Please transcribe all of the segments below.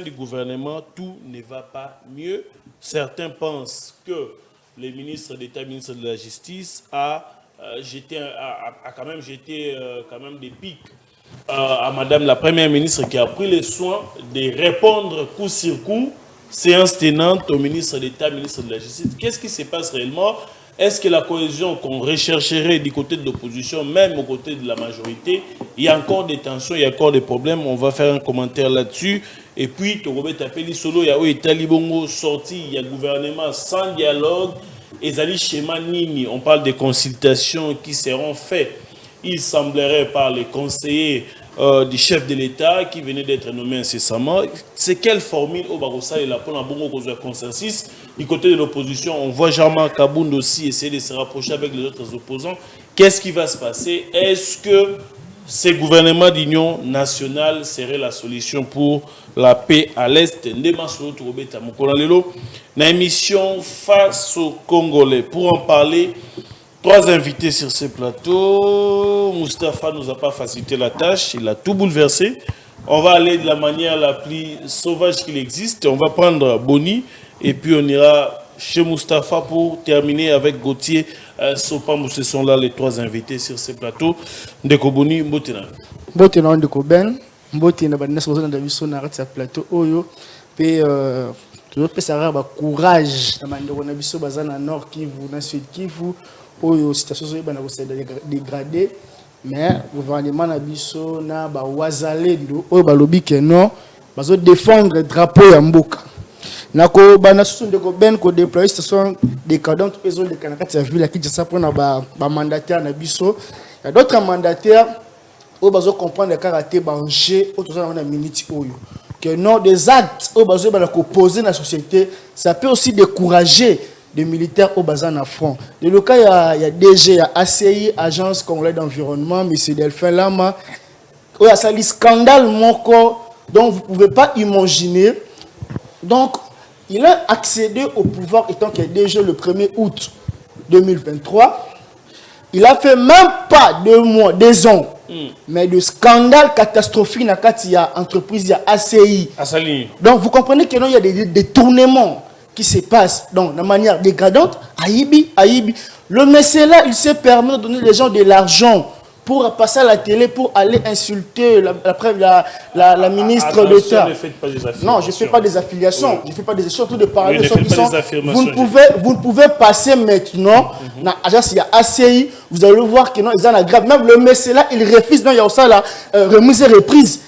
du gouvernement, tout ne va pas mieux. Certains pensent que le ministre d'État, ministre de la Justice, a quand même jeté des pics à Madame la Première ministre qui a pris le soin de répondre coup sur coup, séance tenante au ministre d'État, ministre de la Justice. Qu'est-ce qui se passe réellement? Est-ce que la cohésion qu'on rechercherait du côté de l'opposition, même au côté de la majorité, il y a encore des tensions, il y a encore des problèmes? On va faire un commentaire là-dessus. Et puis, Togobet Tapeli Solo, il y a Talibongo sorti, il y a gouvernement sans dialogue. Et Zali Schéma Nini, on parle des consultations qui seront faites. Il semblerait par les conseillers du chef de l'État qui venait d'être nommé incessamment. C'est quelle formule au Barossa et là pour un bon consensus? Du côté de l'opposition, on voit Jean-Marc Kabound aussi essayer de se rapprocher avec les autres opposants. Qu'est-ce qui va se passer? Est-ce que ce gouvernement d'union nationale serait la solution pour la paix à l'Est? Une émission face aux Congolais. Pour en parler, 3 invités sur ce plateau. Moustapha nous a pas facilité la tâche, il a tout bouleversé. On va aller de la manière la plus sauvage qu'il existe. On va prendre Boni et puis on ira chez Moustapha pour terminer avec Gauthier Sopam. Ce sont là les 3 invités sur ce plateau. Ndeko Boni, Mbotina. Mbotina Ndeko Ben, Mbotina Badnes Mozana Daviso na ce plateau Oyo. Puis toujours ça a courage. Namandeko na biso bazana Nord Kivu, na Sud Kivu. Oyo situation zo bana ko se dégrader. Mais le gouvernement na biso na ba wazalendo oyo balobi ke non bazo défendre drapeau ya mboka. Nako bana susu ndeko ben ko déployer station des cadres toutes les zones de Kanakati ya ville qui ça pour na ba mandataire na biso. Il y a d'autres mandataires oyo bazo comprendre le caractère danger autour na minute oyo. Que non des actes oyo bazo bana ko poser na société, ça peut aussi décourager des militaires au bazar en front. Dans le cas, il y a DG, il y a ACI, Agence Congolaise d'Environnement, M. Delphin Lama. Il y a un scandale, donc vous ne pouvez pas imaginer. Donc, il a accédé au pouvoir étant qu'il est DG le 1er août 2023. Il a fait même pas 2 mois, 2 ans. Mais de scandale catastrophique dans l'entreprise, il y a ACI. Donc, vous comprenez qu'il y a des détournements qui se passe donc de manière dégradante. Aïbi. Le mécénat, il s'est permis de donner les gens de l'argent pour passer à la télé, pour aller insulter la ministre d'État. Non, je ne fais pas des affiliations. Je ne fais pas des surtout de parler de ceux qui sont. Vous ne pouvez passer maintenant dans l'agence, il y a ACI, vous allez voir que non, ils ont grave. Même le mécénat, il refuse, non, il y a aussi la remise et reprise.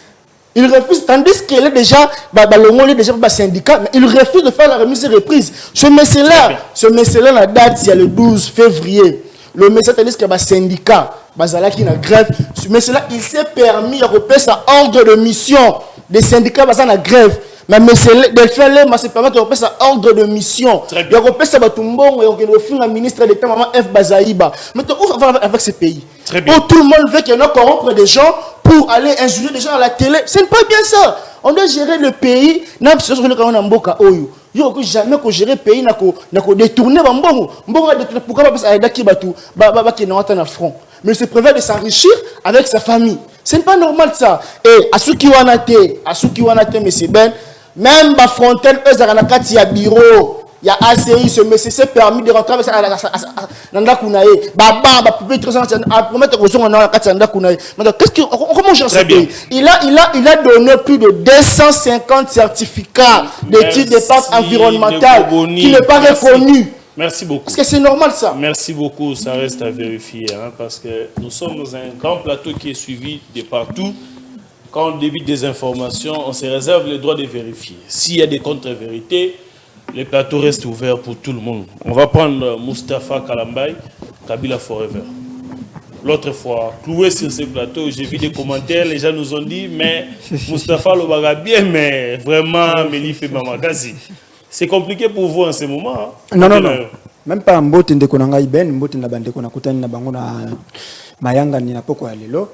Il refuse, tandis qu'il est déjà, déjà syndicat, mais il refuse de faire la remise et reprise. Ce message-là, la date, il y a le 12 février. Le message, tandis qu'il y a un syndicat, qui est en grève. Ce message-là, il s'est permis de repérer sa ordre de mission des syndicats basés en grève. Mais Delphin Lema se permet de repérer sa ordre de mission. Il a repéré sa batumbon et il a offert un ministre d'État, Maman F. Bazaïba. Maintenant, où va avec ce pays? Où tout le monde veut qu'il y ait corrompre des gens pour aller injurier des gens à la télé. Ce n'est pas bien ça. On doit gérer le pays. Il n'y a jamais qu'on gérer le pays, qu'on détourner. Pourquoi pas front? Mais il se préfère de s'enrichir avec sa famille. Ce n'est pas normal ça. Et à ceux qui ont été, M. Ben, même la Fontaine, eux, il y a bureau. Il y a ACI, ce monsieur s'est permis de rentrer avec ça. Comment gère ce pays? Il a donné plus de 250 certificats d'études d'impact environnemental qui n'est pas reconnu. Merci beaucoup. Est-ce que c'est normal ça? Merci beaucoup, ça reste à vérifier. Parce que nous sommes dans un grand plateau qui est suivi de partout. Quand on débite des informations, on se réserve le droit de vérifier. S'il y a des contre-vérités, le plateau reste ouvert pour tout le monde. On va prendre Moustapha Kalambay, Kabila Forever. L'autre fois, cloué sur ce plateau, j'ai vu des commentaires, les gens nous ont dit, mais Moustapha le baga bien, mais vraiment, Mélif et Mamagazi. C'est compliqué pour vous en ce moment. Hein? Non. Même pas en botte de Konanga Iben, en botte de Bandekona Kutani na Bangona Mayanga ni na poko ya lelo.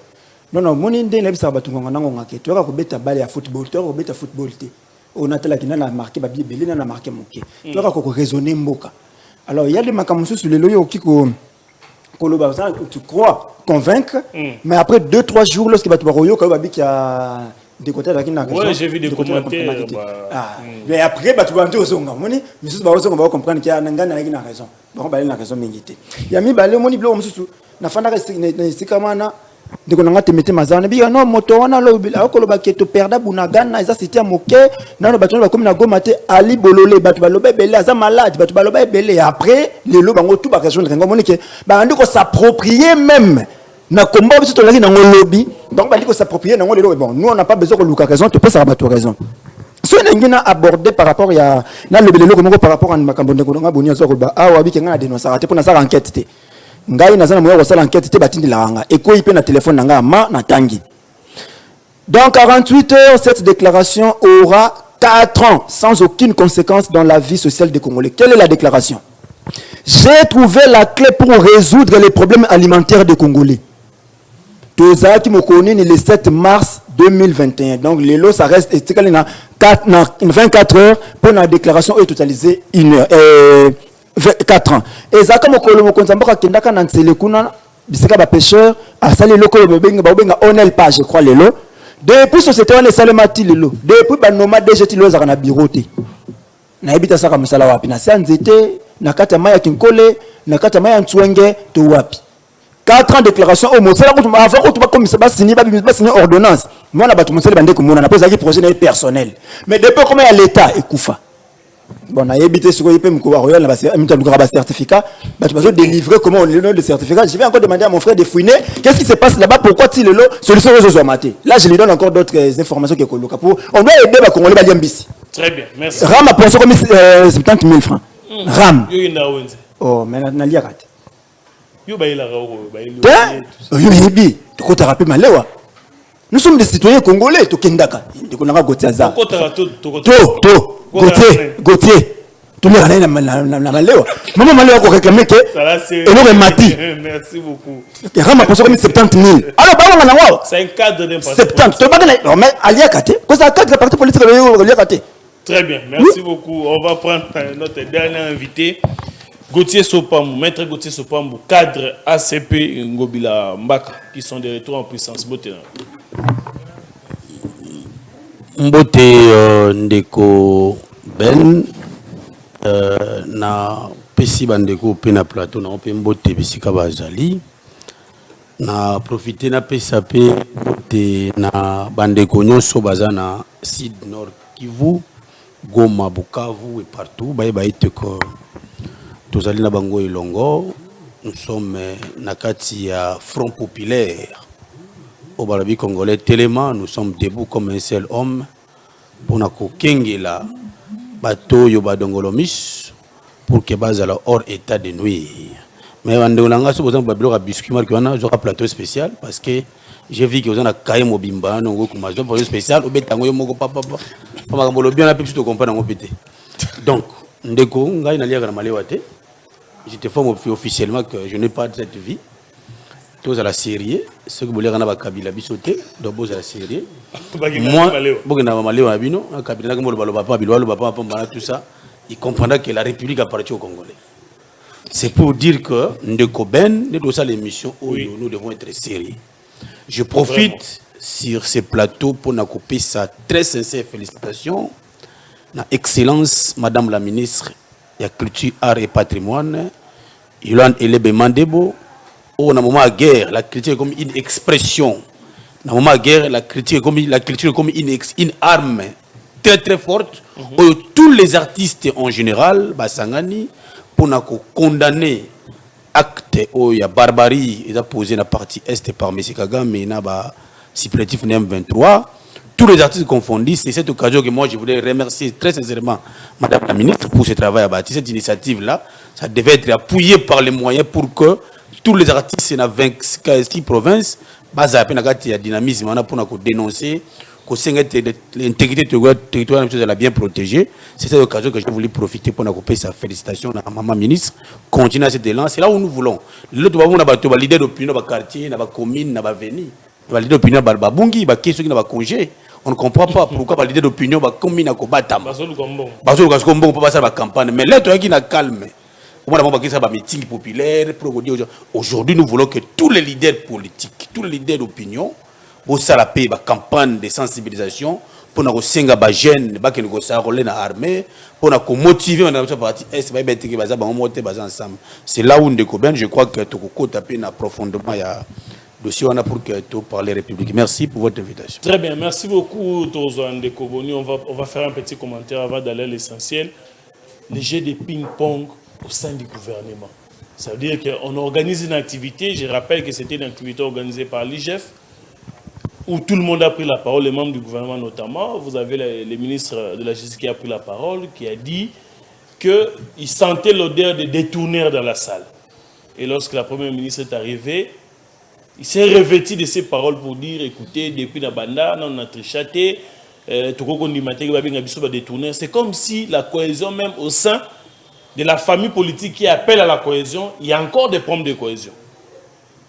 Non, mon inde na bisa batunga nango ngake. Tu vas kobeta balle à football, tu vas kobeta football te. On a tel qui n'a marqué Babi Belé, n'a marqué Moké. Tu vas raisonner Mboka. Alors il y a des makamusu sur le loyo qui tu crois convaincre, mais après 2-3 jours, lorsqu'il va te voir Royo, quand Babi qui a des côtés avec une raison. Ouais, j'ai vu des commentaires. Mais après, tu vas dire aux gens, mais on va comprendre qu'il y a une raison. Bon, il y a une raison mingité. Il y a mis balé moni blo mususu na fanda ka sikamana ndiko nanga temete mazana bi no moto wana lo akolo ba keto perda bunagana eza siti ya moke nano bato ba komi na goma te ali bolole bato baloba belé aza malade bato baloba belé après lelo bango tout ba raison rengo moni ke ba ndiko s'approprier même na combat biso to laki na ngolobi donc ba ndiko s'approprier na ngolo bon nous on n'a pas besoin de luka raison tu peux ça bato raison. Si on a abordé par rapport à par rapport à makambo ndeko nga boni azo ko ba awa bi kenga na dénoncer raté pour na sa enquête té ngai na zana moyo ko sala enquête té batindi la nga et ko ipe na téléphone nga ma na tangi. Dans 48 heures cette déclaration aura 4 ans sans aucune conséquence dans la vie sociale des Congolais. Quelle est la déclaration? J'ai trouvé la clé pour résoudre les problèmes alimentaires des Congolais. Toza qui me connaît le 7 mars 2021. Donc, les lots, ça reste 24 heures pour la déclaration et totaliser 1 heure. 4 ans. Et ça, comme on constate que Kendaka Nansele Kuna, Biseka ba pêcheur, a salé le colo benga onel page, je crois, les lots. Depuis société, on est salemati les lots. Depuis, bah, nomade déjà, tu l'as à biroté. Na ebita saka musala wapi. Na sanzete, na kata maya kinkole, na kata maya ntwenge, to wapi. 4 ans de déclaration au monde. C'est là où avant, comme ça va signer ordonnance. Moi, on a battu mon seul bandé comme on a posé un projet personnel. Mais depuis comment il y a l'État et Koufa. Bon, on a évité ce qu'on peut me courir. On a un certificat. Tu vas délivrer comment on le certificat. Je vais encore demander à mon frère de fouiner. Qu'est-ce qui se passe là-bas? Pourquoi il est là? Solution aux oiseaux. Là, je lui donne encore d'autres informations qui sont là. On doit aider les Congolais à Liambisi. Très bien, merci. Ram a pensé comme 70 000 francs. Ram. Oh, mais on a lié. Nous sommes des citoyens congolais, Tokendaka. Gauthier. Merci beaucoup. Alors, c'est un cadre d'un parti. 70. Très bien, merci beaucoup. On va prendre notre dernier invité. Gauthier Sopambou, maître Gauthier Sopambou, cadre ACP Ngobila Mbaka, qui sont des retours en puissance. Mbote ndeko Ben na pesi bandeko pe na plateau na pe mbote bisika bazali na profiter na pesa pe mbote na bandeko nyonso baza na Sud Nord Kivu, Goma, Bukavu et partout ba ite ko tozali na bango elongo. Nous sommes na kati ya Front Populaire au Balabi Congolais tellement nous sommes debout comme un seul homme pour na ko kengela bato yo badongolomis pour que bazala hors état de nuire. Mais bandolanga so besoin babilo ka biscuit marque wana zo ka plateau spécial parce que j'ai vu que vous en a caillé mobimba non ko mazo plateau spécial obetango yo moko papa papa ngolo bien na pepsi to comprendre ngo pété. Donc ndeko ngai na liaka na malewa te. Je te forme officiellement que je n'ai pas de cette vie. Tous à la série, ceux qui voulaient rendre à Kabila bisoté, d'abord à la série. Moi, tout ça, il comprendra que la République appartient aux Congolais. C'est pour dire que Ndeko Ben, nous avons l'émission où nous devons être sérieux. Je profite sur ces plateaux pour nous couper sa très sincère félicitation. Na excellence, Madame la ministre de la Culture, Art et Patrimoine, Yolande Elebe Mandebo. On a un moment de guerre, la culture est comme une expression. Dans un moment de guerre, la culture est comme une arme très très forte. Tous les artistes en général, Basangani, pour condamner acte où il y a barbarie, ils ont posé la partie est par M. Kagame, et ba supplétif M23. Tous les artistes confondus, c'est cette occasion que moi je voulais remercier très sincèrement Madame la ministre pour ce travail à bâtir. Cette initiative-là, ça devait être appuyé par les moyens pour que tous les artistes dans 26 provinces, basé à la dynamisme, pour dénoncer que l'intégrité du territoire est bien protégée. C'est cette occasion que j'ai voulu profiter pour couper sa félicitation à Maman ministre. Continuer à cet élan. C'est là où nous voulons. L'autre, on a des leaders d'opinion dans les quartiers, dans les communes, dans les avenues. Les leaders d'opinion dans les babungi, dans les dans les congés. On ne comprend pas pourquoi les leaders d'opinion dans les communes, dans les batam. Parce que on peut passer la campagne. Mais là, il y a calme. On a un meeting populaire. Aujourd'hui, nous voulons que tous les leaders politiques, tous les leaders d'opinion, pour ça la paix, campagne de sensibilisation, pour nous senga ba jeunes, ba qui nous rôler dans l'armée, pour nous motiver on a parti est ba bête qui baza ba monter baza ensemble. C'est là où Ndeko Ben, je crois que tu ko taper na profondément ya dossier on a pour que tu parles République. Merci pour votre invitation. Très bien, merci beaucoup Tozo Ndeko Boni. On va faire un petit commentaire avant d'aller à l'essentiel. Les jeux de ping-pong au sein du gouvernement. Ça veut dire qu'on organise une activité, je rappelle que c'était une activité organisée par l'IGF, où tout le monde a pris la parole, les membres du gouvernement notamment. Vous avez le ministre de la Justice qui a pris la parole, qui a dit qu'il sentait l'odeur de détourneurs dans la salle. Et lorsque la première ministre est arrivée, il s'est revêtu de ces paroles pour dire, écoutez, depuis la banda, on a trichaté, c'est comme si la cohésion même au sein de la famille politique qui appelle à la cohésion, il y a encore des problèmes de cohésion.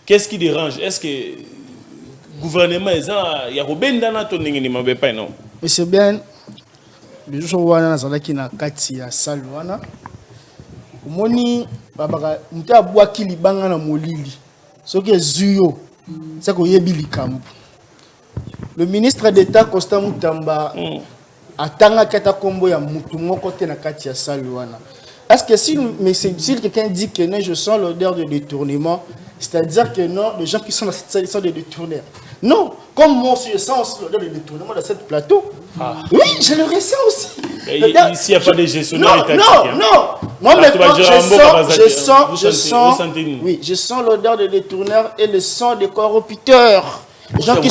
Qu'est-ce qui dérange? Est-ce que gouvernement il y a pas non? Monsieur Ben, le jour où on a qui na kati ya salwana, moni babaka muta bwa kili banga na molili. Soki zuyo, c'est ko yebi likambu. Le ministre d'État Constant Moutamba atanga kata kombo ya mutu moko te na kati ya salwana. Est-ce que si quelqu'un dit que non, je sens l'odeur de détournement, c'est-à-dire que non, les gens qui sont dans cette salle sont des détourneurs. Non, comme moi aussi, je sens aussi l'odeur de détournement dans cette plateau. Ah. Oui, je le ressens aussi. Ici, il n'y a pas de gestionnaire étatique. Non. Moi, maintenant, je sens l'odeur de détourneurs et le sang des corrupteurs. Les gens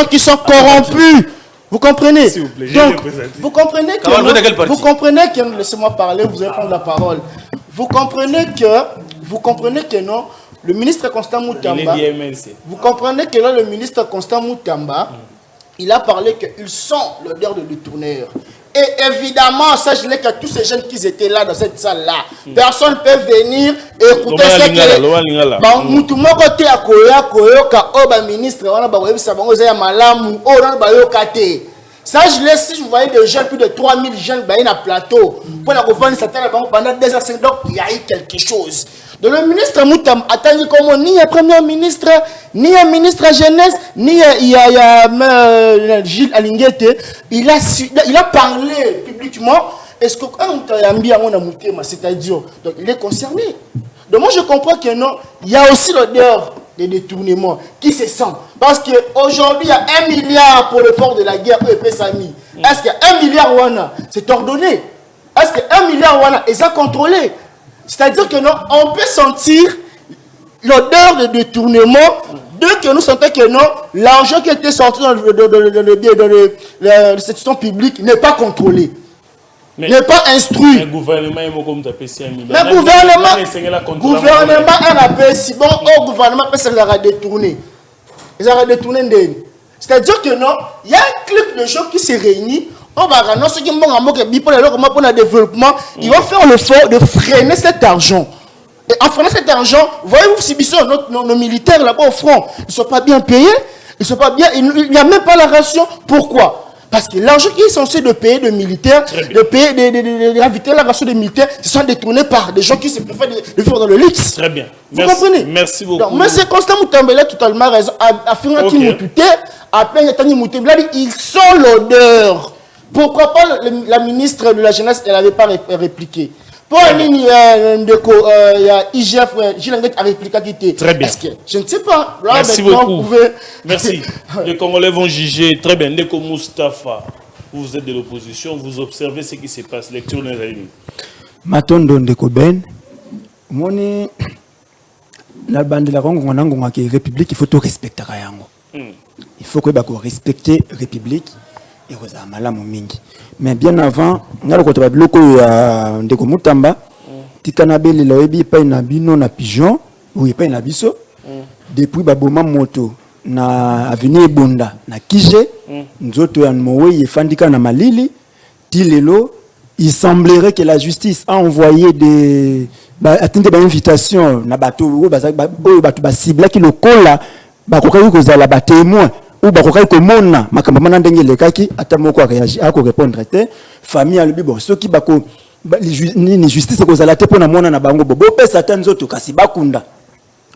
qui sont corrompus. Vous comprenez? Vous plaît, donc, vous comprenez que laissez-moi parler, vous allez prendre la parole. Vous comprenez que non, le ministre Constant Moutamba, vous comprenez que là, le ministre Constant Moutamba, il a parlé qu'il sent l'odeur de détourneur. Et évidemment, sachez que tous ces jeunes qui étaient là dans cette salle-là, personne ne peut venir et écouter ce que si vous voyez des jeunes, plus de 3000 jeunes dans un plateau, pendant 2 heures, donc il y a eu quelque chose. Donc le ministre Moutam attendit comme ni un premier ministre, ni un ministre jeunesse, ni Gilles Alinguete, il a parlé publiquement. Est-ce que c'est-à-dire, donc il est concerné. Donc moi je comprends que non, il y a aussi l'odeur des détournements qui se sent. Parce qu'aujourd'hui, il y a 1 milliard pour l'effort de la guerre au Sami. Est-ce que 1 milliard wana, c'est ordonné? Est-ce que 1 milliard wana, est contrôlé? C'est-à-dire que non, on peut sentir l'odeur de détournement dès que nous sentons que non, l'argent qui était sorti dans l'institution publique n'est pas contrôlé. N'est pas instruit. Le gouvernement est comme tu appelles. Le gouvernement a appelé si bon, au gouvernement ça l'a détourné. Ils ont détourné. C'est-à-dire que non, il y a un clip de gens qui se réunissent. On va non, ceux qui vont pour le développement, ils vont faire l'effort de freiner cet argent. Et en freinant cet argent, voyez-vous, si nos militaires là-bas au front, ils ne sont pas bien payés, ils sont pas bien, il n'y a même pas la ration. Pourquoi? Parce que l'argent qui est censé de payer de militaires, de payer d'inviter la ration des militaires, se sont détournés par des gens qui se préfèrent de vivre dans le luxe. Très bien. Vous comprenez? Merci beaucoup. Donc, mais c'est Constant Moutamba a totalement raison. Ils sont l'odeur. Pourquoi pas la ministre de la Jeunesse, elle n'avait pas répliqué? Pour il y a IGF, Gilles a répliqué qui était. Très bien. Est-ce que, je ne sais pas. Là, merci beaucoup. Merci. Les Congolais vont juger. Très bien. Ndeko Moustapha, vous êtes de l'opposition, vous observez ce qui se passe. Lecture de la Matondo Ndeko Ben, moni la bande la Congo ngonga ki République, il faut tout respecter yango. Il faut que bako respecter République. Et vous avez mal à mon mingi. Mais bien avant, on a le côté de Ndeko Moutamba, Tikanabe le loebi pas na bino na pigeon, ou pas na biso. Depuis baboma moto na avenue Bonda na Kije, nzoto ya mowe yefandika na Malili, tilelo, il semblerait que la justice a envoyé des invitations na bateau ba cible qui le colla ba kokayi kozala ba témoin. Ou bakokai komona makambo mana ndenge lekaki ata moko réagir ako répondre te famille alobi bon soki bako ni justice kozala te pona mona na bango bo pesa ta nzoto kasi bakunda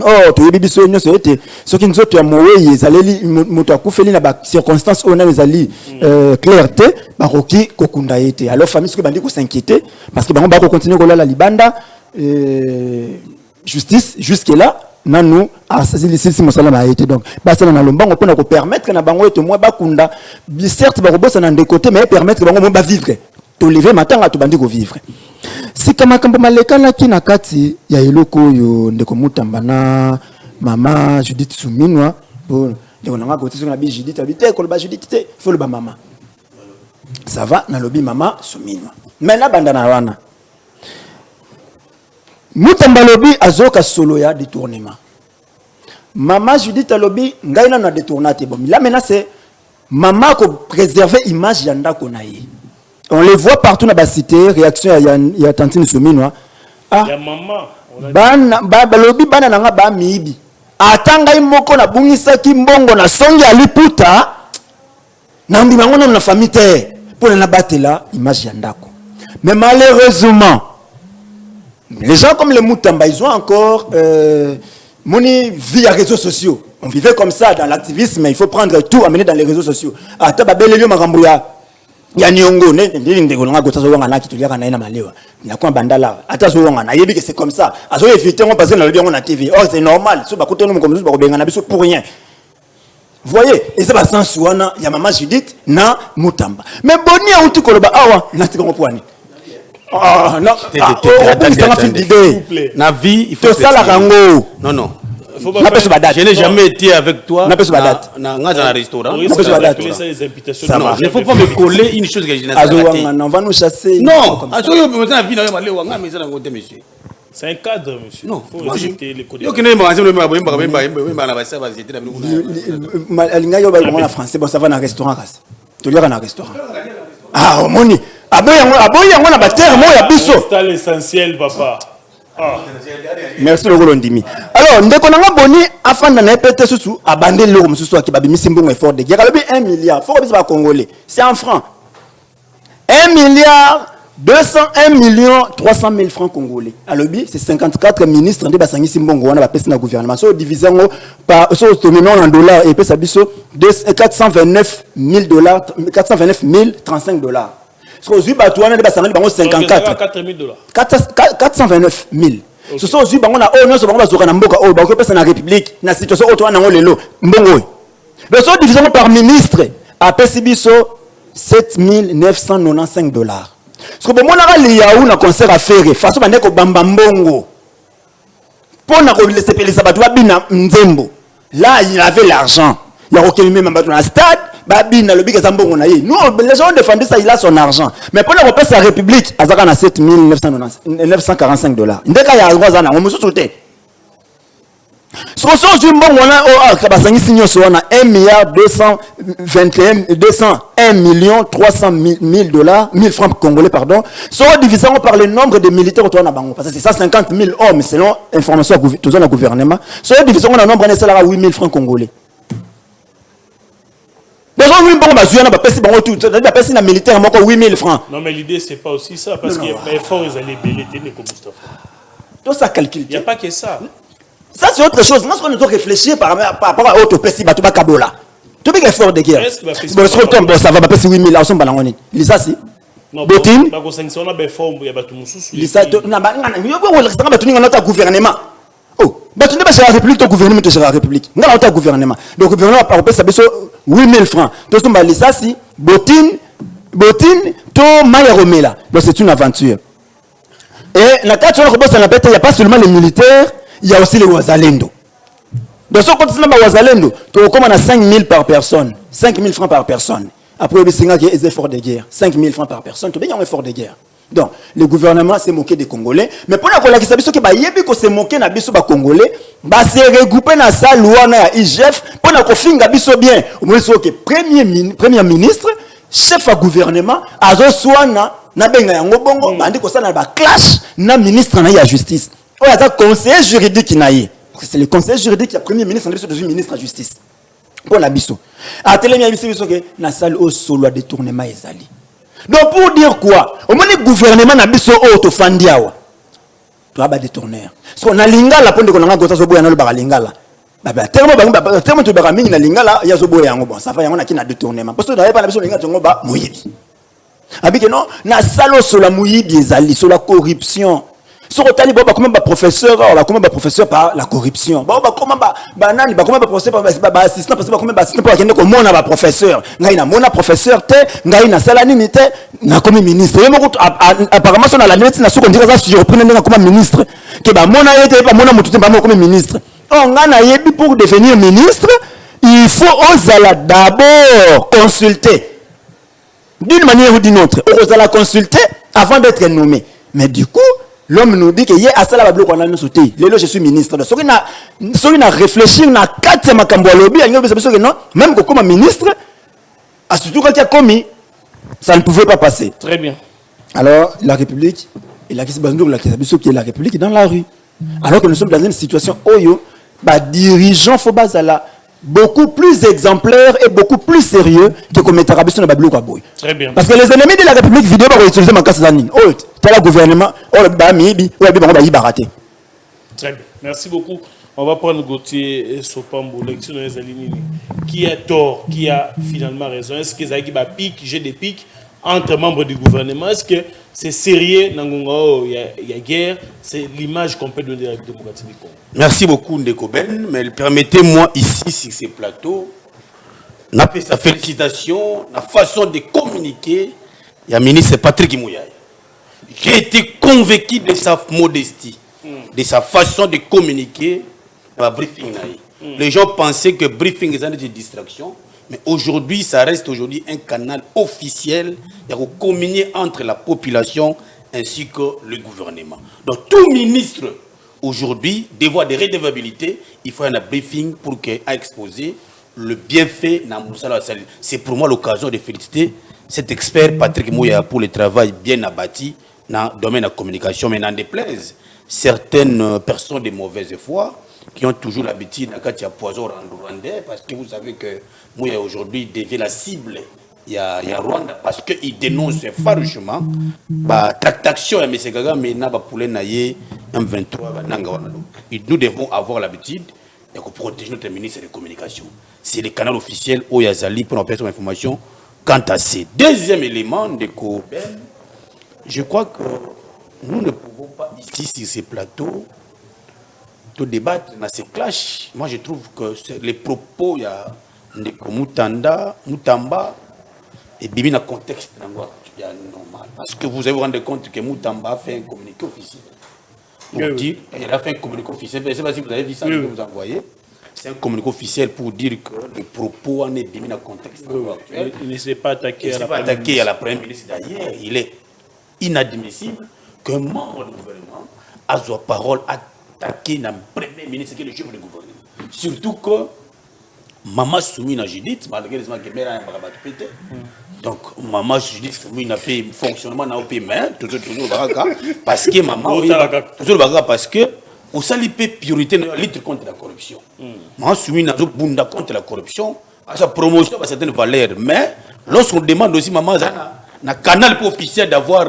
Oh, tu es bibiso nyonso ete soki nzoto ya moweyi ezaleli moto akufeli na ba circonstances ona ezali clarté bakoki kokunda ete. Alors famille soki bandi ko s'inquiéter parce que bango ba ko continuer kolala libanda justice jusque là nanu asasili sisi mosala ba ete. Donc basala na lombango pona ko permettre na bango ete moi bakunda certes ba ko bossa na de côté mais permettre bango mo ba vivre to lever matanga to bandi ko vivre. Si kama kambo malekana kina kati ya eloko yo ndeko mutamba na mama Judith Suminwa bon ndeko nanga ko tisona bi Judith habite ko ba Judith te faut le ba mama ça va na lobi mama Suminwa mais na banda na wana mutamba lobi azoka solo ya détournement mama Judith lobi ngaina na détournate bon là maintenant c'est mama ko préserver image ya ndako na ye. On les voit partout dans la cité, réaction il y a Tantine Souminoa. Ah, ya maman, balobi bana nanga ba mibi. Atanga imoko na bungisa kimbongo na songi aliputa. Na mbimango na famille te pour na batela image ya ndako. Mais malheureusement, les gens comme les Moutamba, ils ont encore moni vie à réseaux sociaux. On vivait comme ça dans l'activisme, mais il faut prendre tout amener dans les réseaux sociaux. Ata babelelio makambuya ya niongo ne ndeko nga gotsa zo ngana kitulia kana ina malewa na kwa bandala ata zo ngana yebi que c'est comme ça azo éviter on passer dans le bien on a TV. Oh c'est normal so ba koteno comme zo ba bengana biso pour rien. Voyez et c'est pas sens wana ya mama Judith na Mutamba mais boni a uti koloba awa na tiko poani. Ah non na vie il faut to sala rango non je n'ai jamais été avec toi dans un restaurant. Il ne faut pas me coller une chose que je n'ai pas fait. On va nous chasser. Non, c'est un cadre, monsieur. Non, il faut respecter les codes. Français, bon, ça va dans un restaurant. Tu liras dans un restaurant. Ah, moni. C'est l'essentiel, papa. Ah. Merci le Rolondimi. Alors, ndeko nanga boni afanda na epete susu abandé le mususu akibabi misimbongo effort de guerre. Alors 1 milliard, faut que congolais. C'est en francs. 1 milliard 201 millions 300 000 francs congolais. Alors c'est 54 ministres de basangi simbongo wana ba pesa na gouvernement. So divisé par so en dollars et pesa biso 429 000 dollars, 429 035 dollars. Ce que vous avez dit, c'est 54. 429 000. Ce sont aussi on a la République, la situation lelo mbongo. Le sol division par ministre a Pesibiso 7 995 dollars. Ce que on a liaou na concert à faire face à neko bamba mbongo. Pour na ko laisser payer ça ba bina nzembo. Là il avait l'argent. Il y a aucun même dans le stade. Babina le big Zambongo na ye. Nous les gens défendent ça, il a son argent. Mais pour la repasser la République, Azaka na 7 945 dollars. Ndeka ya rwazana, on me soute. Ce qu'on sort du bon on a kabasangi signo so on a 1 milliard 201 millions 300 000 dollars, 1000 francs congolais pardon. Soit divisé par le nombre de militaires autour de Bango parce que c'est 150 000 hommes selon information toujours le gouvernement. Soit divisé on a nombre de salaire à 8 000 francs congolais. Les gens ont bon bazuana ba pesi bango tout ba pesi na militaire moko 8 000 francs. Non mais l'idée c'est pas aussi ça parce qu'il y a pas effort ils allaient belleter comme Mustafa. Tout ça calcule. Il y a pas que ça. Ça c'est autre chose. Moi ce qu'on doit réfléchir par rapport à autre pesi ba to ba kabola. Tout bien effort de guerre. Bon ça va ba pesi 8 000 là on ba ngoni. Lisa si. Non, Botin. Ba ko sanction na ba effort ya ba tumususu. Lisa na ba ngana. Yo ko la ba tuninga notre gouvernement. Oh, bah tu n'es pas chez la République, ton gouvernement est chez la République. Nous avons un gouvernement. Donc le gouvernement a payé 8 000 francs. Tout ce que ça, si Botin, to Maya Romela. Donc c'est une aventure. Et la carte sur la il n'y a pas seulement les militaires, il y a aussi les Wazalendo. Dans ce contexte, les Wazalendo, tu recommandes à 5 000 par personne, 5 000 francs par personne. Après, il y a des efforts de guerre, 5 000 francs par personne. Tu veux bien un effort de guerre. Donc, le gouvernement s'est moqué des Congolais. Mais pour la Congolais, qui s'est moqué des Congolais, s'est regroupé dans sa loi à IGF pour la finir bien. Premier ministre, chef de gouvernement, Azo Swana, Nabenga Yangobongo, Bandi Kosana clash, na ministre de la justice. Il y a un conseiller juridique qui n'a eu. C'est le conseiller juridique qui est premier ministre, de ministre de la justice. Pour la biso. À télé, il y a une salle au solo détournement ezali. Donc pour dire quoi? Au moins le gouvernement n'a biso auto fandiawa. tu as ba détourneur. Parce qu'on a lingala pour de qu'on a gossa so boya na le ba lingala. Ba tellement tu ba mingi na lingala ya so boya yango bon ça va yango na ki na détournement. Parce que na pas na biso lingala tongo ba moyibi. Abike non na salo sur la moyibi ezali sur la corruption. Sur le taliban, comment ba professeur, comment ba professeur par la corruption. Comment ba nani, comment ba professeur par assistant, parce que comment ba assistant pour qu'il comment on a professeur. Ngai na mona professeur te, ngai na salani te, na comme ministre. Apparemment son à la net na sous qu'on dirait ça surprendre comme ministre. Que ba mona été pas mona mutu te ba comme ministre. On a yebi pour devenir ministre, il faut osala d'abord consulter. D'une manière ou d'une autre, osala consulter avant d'être nommé. Mais du coup, l'homme nous dit que hier à cela va qu'on a nous sauté. Lelo je suis ministre. Donc celui na réfléchir na quatre makambo lobby, que non, même comme ministre, à surtout quand il a commis, ça ne pouvait pas passer. Très bien. Alors la République, et la qui est la République dans la rue. Alors que nous sommes dans une situation où bah dirigeants faut bazala beaucoup plus exemplaires et beaucoup plus sérieux que comme Tarabisson na Babilo Kaboy. Très bien. Parce que les ennemis de la République vidéo vont utiliser ma casse d'anine. Oh, tel gouvernement, oh ba mibi, oh ba yi baraté. Très bien. Merci beaucoup. On va prendre Gauthier Sopambo, lecture des Alinini. Qui a tort, qui a finalement raison? Est-ce que Zaki ba pique, j'ai des piques entre membres du gouvernement? Est-ce que c'est sérieux? Il y a guerre. C'est l'image qu'on peut donner à la démocratie du Congo. Merci beaucoup, Ndeko Ben. Mais permettez-moi ici, sur ces plateaux, d'appeler sa félicitation, la façon de communiquer. Il y a le ministre Patrick Mouyaï. J'ai été convaincu de sa modestie, de sa façon de communiquer dans le briefing. Les gens pensaient que le briefing est une distraction. Mais aujourd'hui, ça reste aujourd'hui un canal officiel pour communiquer entre la population ainsi que le gouvernement. Donc, tout ministre, aujourd'hui, devoir de redevabilité, il faut un briefing pour qu'il ait exposé le bienfait dans Moussala Sali. C'est pour moi l'occasion de féliciter cet expert Patrick Mouya pour le travail bien abattu dans le domaine de la communication. Mais n'en déplaise, certaines personnes de mauvaise foi qui ont toujours l'habitude de poison rwandais, parce que vous savez que Mouya aujourd'hui devient la cible. Il y a Rwanda parce qu'il dénonce farouchement la tractation de M. Kagame, mais il n'a pas poulet naïe M23. Nous devons avoir l'habitude de protéger notre ministre de communication. C'est le canal officiel où il y a Zali pour nous information. Quant à ces deuxième élément de Koben, je crois que nous ne pouvons pas ici sur ces plateaux tout débattre dans ces clashs. Moi je trouve que les propos, il y a Moutamba et Bibi dans le contexte normal. Parce que vous avez vous rendu compte que Moutamba a fait un communiqué officiel. Pour dire, il a fait un communiqué officiel. Je ne sais pas si vous avez vu ça, que vous envoyez. C'est un communiqué officiel pour dire que les propos en est Bibi dans le contexte actuel. Il ne s'est pas attaqué à la première ministre d'ailleurs. Il est inadmissible qu'un membre du gouvernement a sa parole attaquer le premier ministre qui est le chef du gouvernement. Surtout que Maman Soumina Judith, malgré les gens qui sont pété. Donc, Maman Judith Soumina fait fonctionnement dans le pays, mais toujours parce que Maman, toujours parce que au salipé priorité de la lutte contre la corruption. Maman Soumina Bunda contre la corruption, à sa promotion à certaines valeurs. Mais lorsqu'on demande aussi Maman Zana, un canal officiel d'avoir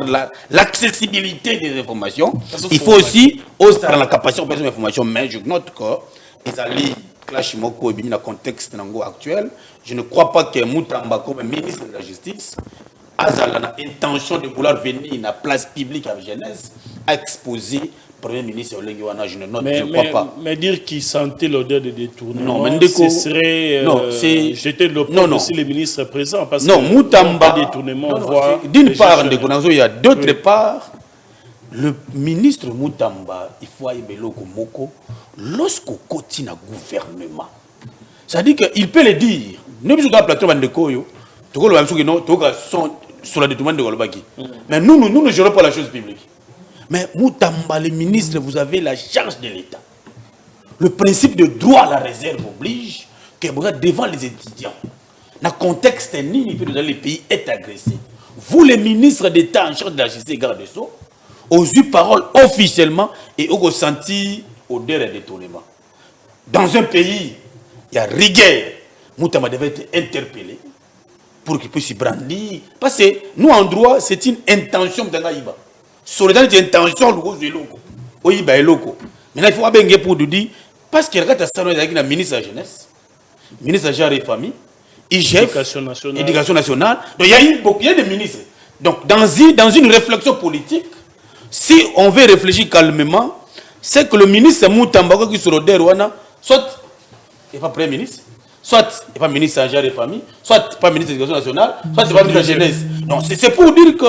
l'accessibilité des informations, il faut aussi dans la capacité de l'information. Mais je note que les alliés clash moko et dans le contexte actuel, je ne crois pas que Moutamba comme ministre de la Justice a l'intention de vouloir venir dans la place publique à la jeunesse à exposer le Premier ministre Olengiwana. Je ne note, je crois pas. Mais dire qu'il sentait l'odeur de détournement, ce serait jeter de l'opinion si le ministre est présent. Parce non, que Moutamba, détournement, d'une part, il y a d'autre part, le ministre Moutamba, il faut aller Moko, lorsqu'on continue à gouvernement, ça dit qu'il peut le dire. Nous sommes sur le plateau de Koyo, sur le détournement de Golbaki. Mais nous ne gérons pas la chose publique. Mais Moutamba, le ministre, vous avez la charge de l'État. Le principe de droit à la réserve oblige que devant les étudiants, dans le contexte ni le pays est agressé. Vous, les ministres d'État en charge de la justice et garde des Sceaux, ont eu parole officiellement et ont ressenti odeur et détournement. Dans un pays, il y a rigueur. Moutamba devait être interpellé pour qu'il puisse s'y brandir. Parce que nous, en droit, c'est une intention de l'Aïba. Sur les intentions, Oui, bah, locaux. Maintenant, il faut bien pour nous dire, parce qu'il y a un ministre de la jeunesse, ministre de la genre et famille, IGF, éducation nationale. Donc, il y a des ministres. Donc, dans une réflexion politique, si on veut réfléchir calmement, c'est que le ministre Moutambako qui se rodère, soit il n'est pas premier ministre, soit il n'est pas ministre de la genre et famille, soit il n'est pas ministre de l'éducation nationale, soit il n'est pas ministre de la jeunesse. Donc, c'est pour dire que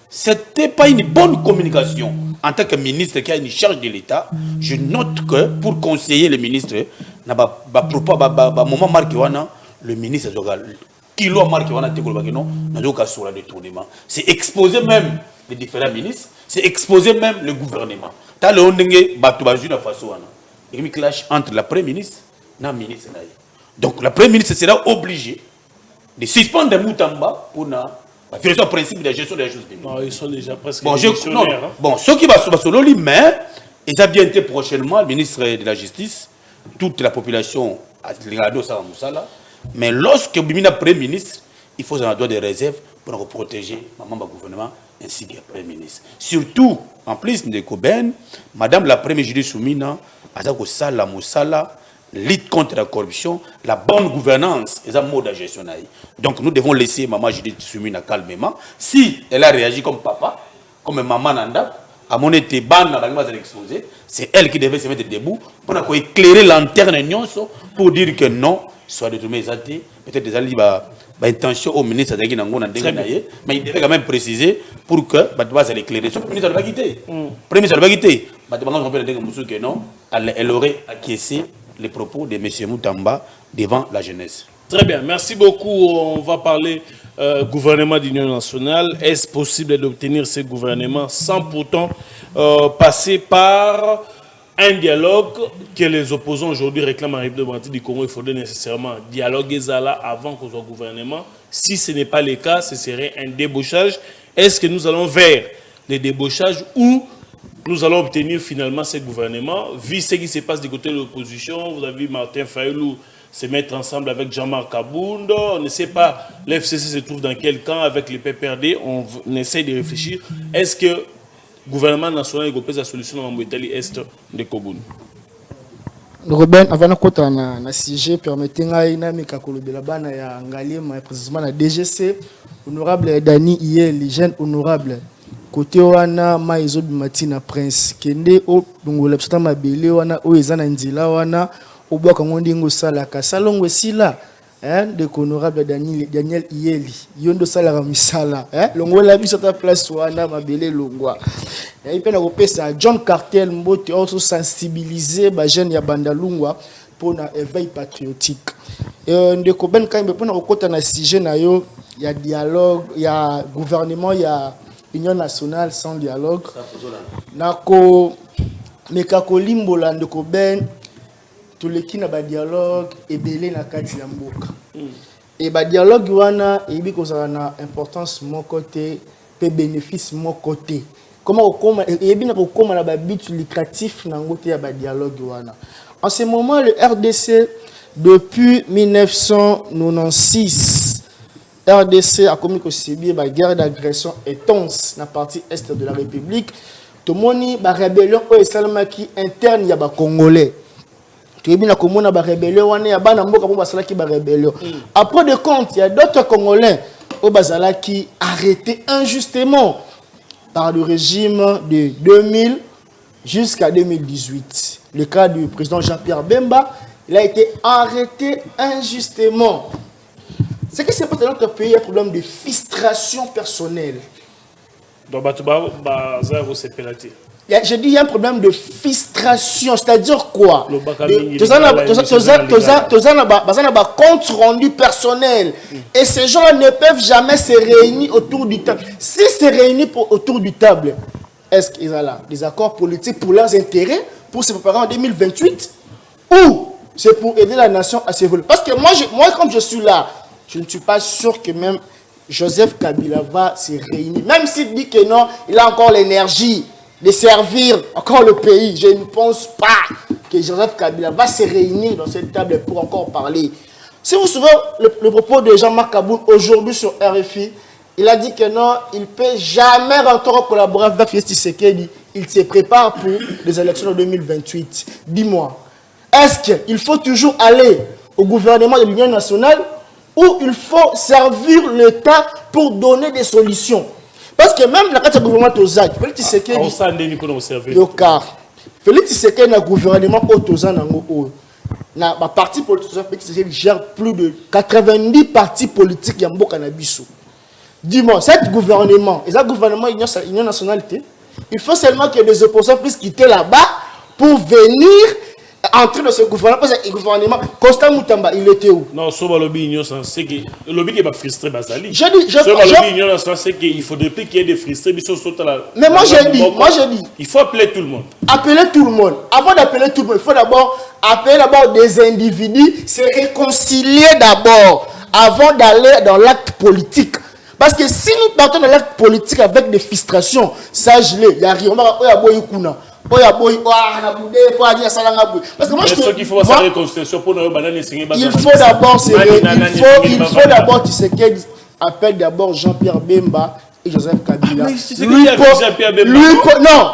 ce n'était pas une bonne communication. En tant que ministre qui a une charge de l'État, je note que pour conseiller le ministre, moment marqué, le ministre kilo marqué, c'est exposer même les différents ministres, c'est exposer même le gouvernement. T'as le il y a clash entre la Premier ministre et le ministre. Donc, la Premier ministre sera obligée de suspendre Moutamba pour la violation du principe de la gestion des choses publiques. Non, ils sont déjà presque bon, démissionnaires. Bon, ce qui va se passer, mais ils ont bien été prochainement, le ministre de la Justice, toute la population a regardé ça à Moussala. Mais lorsque vous avez un Premier ministre, il faut un droit de réserve pour protéger le membre du gouvernement ainsi que le Premier ministre. Surtout, en plus de Koben, Madame la Première Judith Soumina, a Moussala, lutte contre la corruption, la bonne gouvernance et un mode de gestion. Donc nous devons laisser Maman Judith Soumina calmement. Si elle a réagi comme papa, comme maman Nanda, à mon été c'est elle qui devait se mettre debout pour éclairer lanterne pour dire que non, soit de tous mes athées, peut-être des alliés, intention au ministre de mais il devait quand même préciser pour que elle éclaire. Le ministre ne va pas quitter. Le ministre ne va pas quitter. Elle aurait acquiescé les propos de M. Moutamba devant la jeunesse. Très bien, merci beaucoup. On va parler gouvernement d'union nationale. Est-ce possible d'obtenir ce gouvernement sans pourtant passer par un dialogue que les opposants aujourd'hui réclament en République du Congo? Il faudrait nécessairement dialoguer là avant qu'on soit au gouvernement. Si ce n'est pas le cas, ce serait un débauchage. Est-ce que nous allons vers les débauchages ou nous allons obtenir finalement ce gouvernement? Vu ce qui se passe du côté de l'opposition, vous avez vu Martin Fayoulou se mettre ensemble avec Jean-Marc Kaboundo. On ne sait pas, l'FCC se trouve dans quel camp avec les PPRD. On essaie de réfléchir. Est-ce que le gouvernement national est la solution dans l'Italie Est de Kobun? Robin, avant de côté na sujet, permettez-moi de kolobela bana ya Ngalema précisément na DGC, honorable Dani Iel, jeune honorable. Côté wana maizo bimatina prince kende o dongola psata mabele wana o ezana nzila wana obwaka ngondingo sala ka salongo sila de honorable Daniel Ieli yondo sala ka misala longola biso ta place wana mabele longwa et puis na kopesa John Cartel Mbote also sensibiliser ba jeune ya Bandalungwa pour na éveil patriotique ndeko ben kaimbe pour na kokota na sujet na yo ya dialogue ya gouvernement ya Union nationale sans dialogue. Nako mekako limbola ndeko ben tuleki na ba dialogue ebele na kati ya mboka. Et ba dialogue wana ebi kozala na importance mon côté pe bénéfice mon côté. Comment okoma ebi na kokoma na ba but lucratif na ngote ya ba dialogue wana. En ce moment le RDC depuis 1996 RDC a commis que c'est bien la guerre d'agression intense dans la partie est de la République. Tout le monde a rébellion qui interne ya ba Congolais. Tout le monde a commis la rébellion il y a ba namboka pour basala qui ba rébellion. Après de compte, il y a d'autres Congolais au basala qui arrêtés injustement par le régime de 2000 jusqu'à 2018. Le cas du président Jean-Pierre Bemba, il a été arrêté injustement. Ce qui se passe dans notre pays, il y a un problème de frustration personnelle. Donc, je dis il y a un problème de frustration, c'est-à-dire quoi? Tu as un compte rendu personnel. Et ces gens ne peuvent jamais se réunir autour du table. S'ils se réunissent autour du table, est-ce qu'ils ont là des accords politiques pour leurs intérêts, pour se préparer en 2028? Ou c'est pour aider la nation à s'évoluer? Parce que moi, comme je suis là, je ne suis pas sûr que même Joseph Kabila va se réunir. Même s'il dit que non, il a encore l'énergie de servir encore le pays. Je ne pense pas que Joseph Kabila va se réunir dans cette table pour encore parler. Si vous vous souvenez le propos de Jean-Marc Kaboul aujourd'hui sur RFI, il a dit que non, il ne peut jamais rentrer en collaboration avec Félix Tshisekedi. il se prépare pour les élections de 2028. Dis-moi, est-ce qu'il faut toujours aller au gouvernement de l'Union nationale ou il faut servir l'État pour donner des solutions? Parce que même la carte du gouvernement Tozak, Félix Tshisekedi, Félix Tshisekedi na gouvernement Tozak na parti politique, Félix Tshisekedi gère plus de 90 partis politiques qui ont Nabiso. Dis-moi, cet gouvernement, et ce gouvernement Union nationale, il faut seulement que les opposants puissent quitter là-bas pour venir entrer dans ce gouvernement. Parce que le gouvernement, Constant Moutamba, il était où? Non, sur le lobby Union nationale, c'est que le lobby qui est pas frustré, Basali. Sur le lobby Union nationale, c'est qu'il faudrait plus qu'il y ait des frustrés. Mais moi j'ai dit, il faut appeler tout le monde. Appeler tout le monde. Avant d'appeler tout le monde, il faut d'abord appeler des individus, se réconcilier d'abord, avant d'aller dans l'acte politique. Parce que si nous partons dans l'acte politique avec des frustrations, ça je l'ai, il y a rien. Parce que moi je qu'il faut sa réconciliation pour nous il faut d'abord tu sais qu'il appelle d'abord Jean-Pierre Bemba et Joseph Kabila. Non,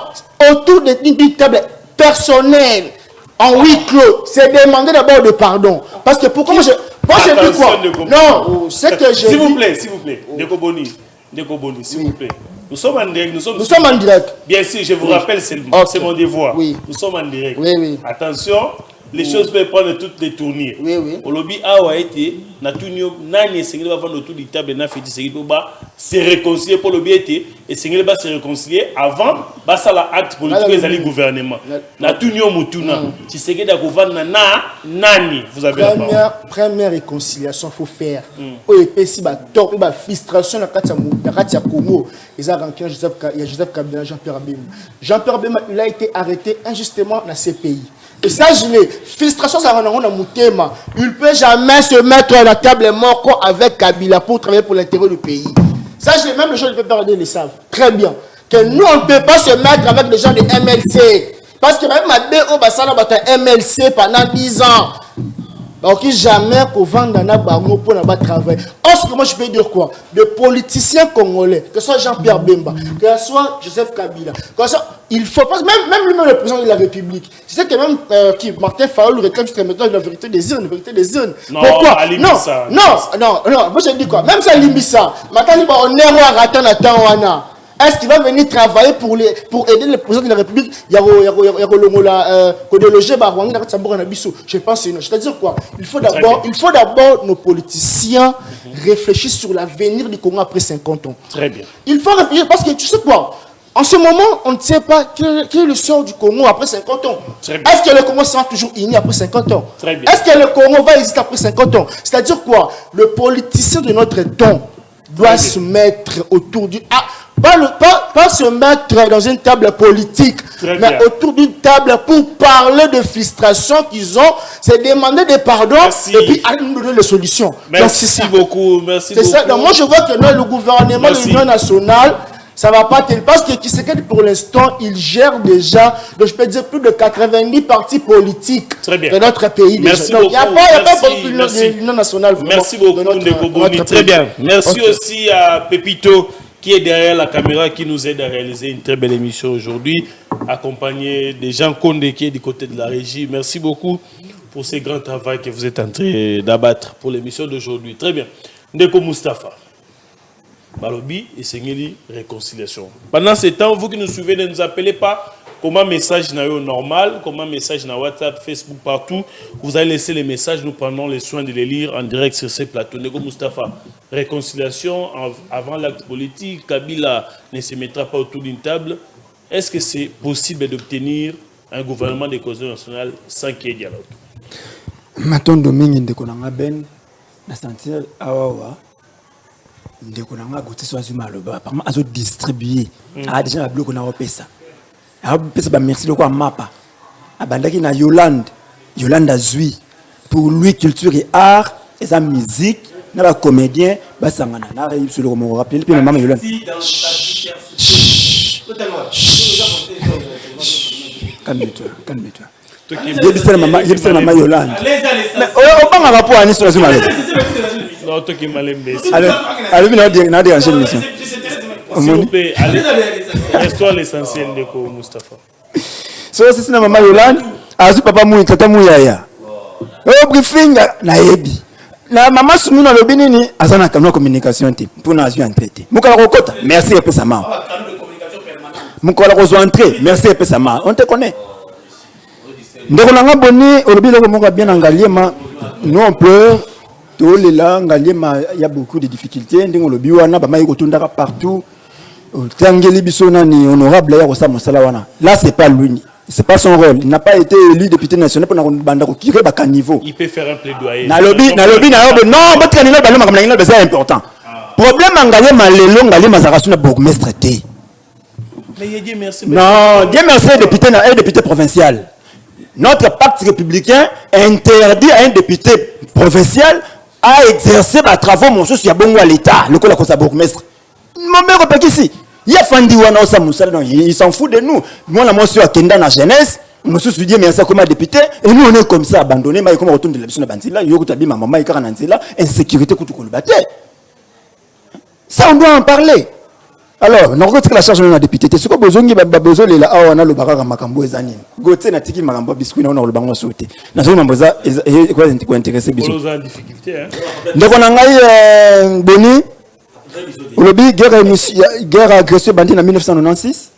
autour d'une table personnelle en huis clos, c'est demander d'abord de pardon. Parce que pourquoi moi je dis quoi? Non, c'est que je s'il vous plaît, Dekoboni, s'il vous plaît. Nous sommes en direct. Nous sommes en direct. Bien sûr, je vous rappelle, c'est mon devoir. Oui. Nous sommes en direct. Oui. Attention, les choses peuvent prendre toutes les tournures. Oui. Au lobby a été, nani sengeli va vendre autour du table na feti sengeli pour se réconcilier pour lobby été et sengeli va se réconcilier avant ba ça l'acte politique des alliés gouvernement. Na tunyo mutuna. Tu sais que d'avoir nani vous avez la parole. Première réconciliation faut faire. O epesi ba top ba frustration na kati ya Congo. Ils ont rencontré Joseph Kabila, Jean-Pierre Bemba. Jean-Pierre Bemba, il a été arrêté injustement dans ces pays. Et ça, je l'ai. Frustration, ça rend dans mon thème. Il ne peut jamais se mettre à la table mort avec Kabila pour travailler pour l'intérêt du pays. Ça, je l'ai. Même les gens de PPRD le savent très bien. Que nous, on ne peut pas se mettre avec des gens de MLC. Parce que même ma BO, ça a MLC pendant 10 ans. Donc, jamais qu'on vende dans la banque pour travailler. Or, moi, je peux dire quoi? De politiciens congolais, que ce soit Jean-Pierre Bemba, que ce soit Joseph Kabila, que ce soit, il faut pas, même lui-même le président de la République. Je sais que même Martin Fayol réclame jusqu'à maintenant la vérité des urnes, Non, pourquoi? Non. Moi, je dis quoi? Même ça, Limbissa, maintenant, on est roi à rater Wana. Est-ce qu'il va venir travailler pour aider le président de la République? Je pense que non. C'est-à-dire quoi? Il faut d'abord nos politiciens réfléchissent sur l'avenir du Congo après 50 ans. Très bien. Il faut réfléchir parce que tu sais quoi? En ce moment, on ne sait pas quel est le sort du Congo après 50 ans. Est-ce que le Congo sera toujours uni après 50 ans? Est-ce que le Congo va exister après 50 ans? C'est-à-dire quoi? Le politicien de notre temps doit se mettre autour du... Pas se mettre dans une table politique, mais autour d'une table pour parler de frustration qu'ils ont, c'est demander des pardons et puis aller nous donner les solutions. Merci beaucoup. C'est ça. Donc moi je vois que le gouvernement de l'Union nationale, ça va pas tel parce que Tshisekedi pour l'instant il gère déjà, donc je peux dire plus de 90 partis politiques de notre pays. Merci donc, beaucoup. Il n'y a pas de l'Union nationale. Merci beaucoup Ndeko. Très bien. Merci aussi à Pepito qui est derrière la caméra, qui nous aide à réaliser une très belle émission aujourd'hui, accompagné des gens Condé qui est du côté de la régie. Merci beaucoup pour ce grand travail que vous êtes en train d'abattre pour l'émission d'aujourd'hui. Très bien. Ndeko Moustapha, Balobi et Sengeli, réconciliation. Pendant ce temps, vous qui nous suivez, ne nous appelez pas. Comment message n'a eu normal, comment message na WhatsApp, Facebook, partout. Vous allez laisser les messages, nous prenons les soins de les lire en direct sur ces plateaux. Ndeko Moustapha, réconciliation avant l'acte politique, Kabila ne se mettra pas autour d'une table. Est-ce que c'est possible d'obtenir un gouvernement de cohésion nationale sans qu'il y ait dialogue? Maintenant, Domingue Ndeko Nanga Ben, na sentir awawa, Ndeko Nanga goûté soit zumaloba, apparemment azo distribuer. Ah déjà la bloc on a repéré ça. Merci beaucoup à Mapa. Abandaki na Yolande Azui pour lui culture et art et sa musique na ba comédien ba sangana na réussir sur le comment rappeler puis maman Yolande. Calme-toi. Il fait maman Yolande. Mais on va rapport à une sur la Non, toi qui m'as l'aimé. Alors, il a déranger l'émission. s'il vous plaît, allez, reste-toi l'essentiel de Ko Mustafa. So c'est na maman Yolande, azu papa mou tata mou yaya. Oh briefing na yebi. Na maman sunu na lobi nini azana kanwa communication te pour na azu entrer. Mukala kokota, merci et ça ma. Mukala kozo entrer, merci et ça ma. On te connaît. Ndeko nanga boni olobi loko moko bien angaliema. Nous on pleure. Tout les langues, il y a beaucoup de difficultés. Ndeko lobi wana ba mai kotundaka partout. Tangeli bisona ni honorable ya kosa mosala wana. Là c'est pas lui. C'est pas son rôle. Il n'a pas été élu député national pour qu'il ait un niveau. Il peut faire un plaidoyer. Nalobi, non, votre candidat c'est important. Problème engagé malelo ngale mazarasu na bourgmestre té. Mais Dieu merci. Non, Dieu merci député provincial. Notre pacte républicain interdit à un député provincial à exercer des travaux mon sous ya bongo à l'état, le ko la kosa bourgmestre. Mon mère pas ici. Il y a Fandi Wana Osa Moussala, il s'en fout de nous. Moi, la monsieur à Kenda na jeunesse, monsieur se dit, mais ça comme député, et nous on est comme ça, abandonné, mais comme on retourne de la Banzila, il y a eu ma maman, il y a Nanzila, insécurité, ça on doit en parler. Alors, nous avons la charge de la députée. C'est quoi besoin de besoin de la awana le baraka makambo ezani. Gote na tiki makambo biscuit na on le bango sauté. Na zo mamboza quoi intéressé biso. Nous en difficulté hein. Donc on a ngai boni Olobi, guerre agressée bandit en 1996.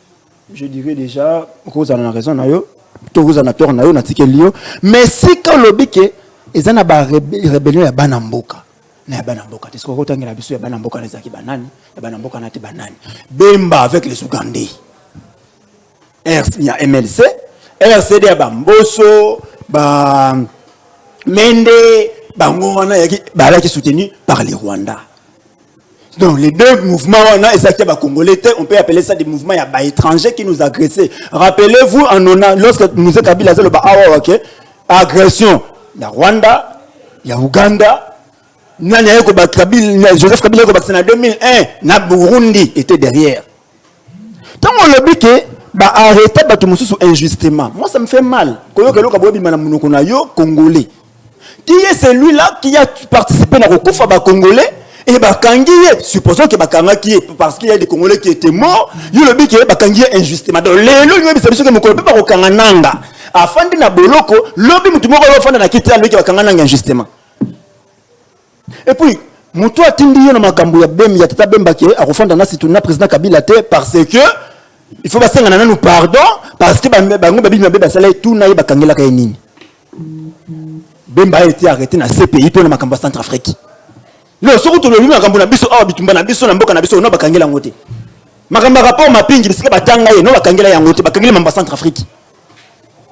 Je dirais déjà, vous avez raison, vous avez tort, mais si quand Olobi, ils ont une rébellion à Banamboka. Est-ce que vous avez vu Banamboka, les Aki Banani, Banamboka, Nati Banani. Bemba avec les Ougandais. Il y a MLC, RCD à Bamboso, Mende, Bangoana, qui est soutenu par les Rwandais. Donc les deux mouvements, on peut appeler ça des mouvements étrangers qui nous agressaient. Rappelez-vous, lorsque nous avons Kabila, agression, il y a Rwanda, il y a Ouganda, Joseph Kabila en 2001, na Burundi était derrière. Tant on le dit que arrêter injustement, moi ça me fait mal. Congolais. Qui est celui-là qui a participé à la Congolais? Et Bakangiye, supposons que Bakangiye, parce qu'il y a des Congolais qui étaient morts, il y a le Bakangiye injustement. Donc, les gens qui sont morts, pas au Kangananga. Afin de na boloko, l'obi mutumoko l'offre na quitter lui qui va Kangananga injustement. Et puis, mutu atindi yo na makambo ya bem ya tata bemba ki a refondre na situna président Kabila te parce que il faut basenga na nous pardon parce que bango babi na beba sala tout na bakangela ka nini. Bemba a été arrêté na CPI pour na makambo Centrafrique. Le surtout le lui makambo na biso awa bitumba na biso na mboka na biso no bakangela ngote. Makambo rapport mapingi bisika batanga ye no bakangela ya ngote bakangela mamba Centrafrique.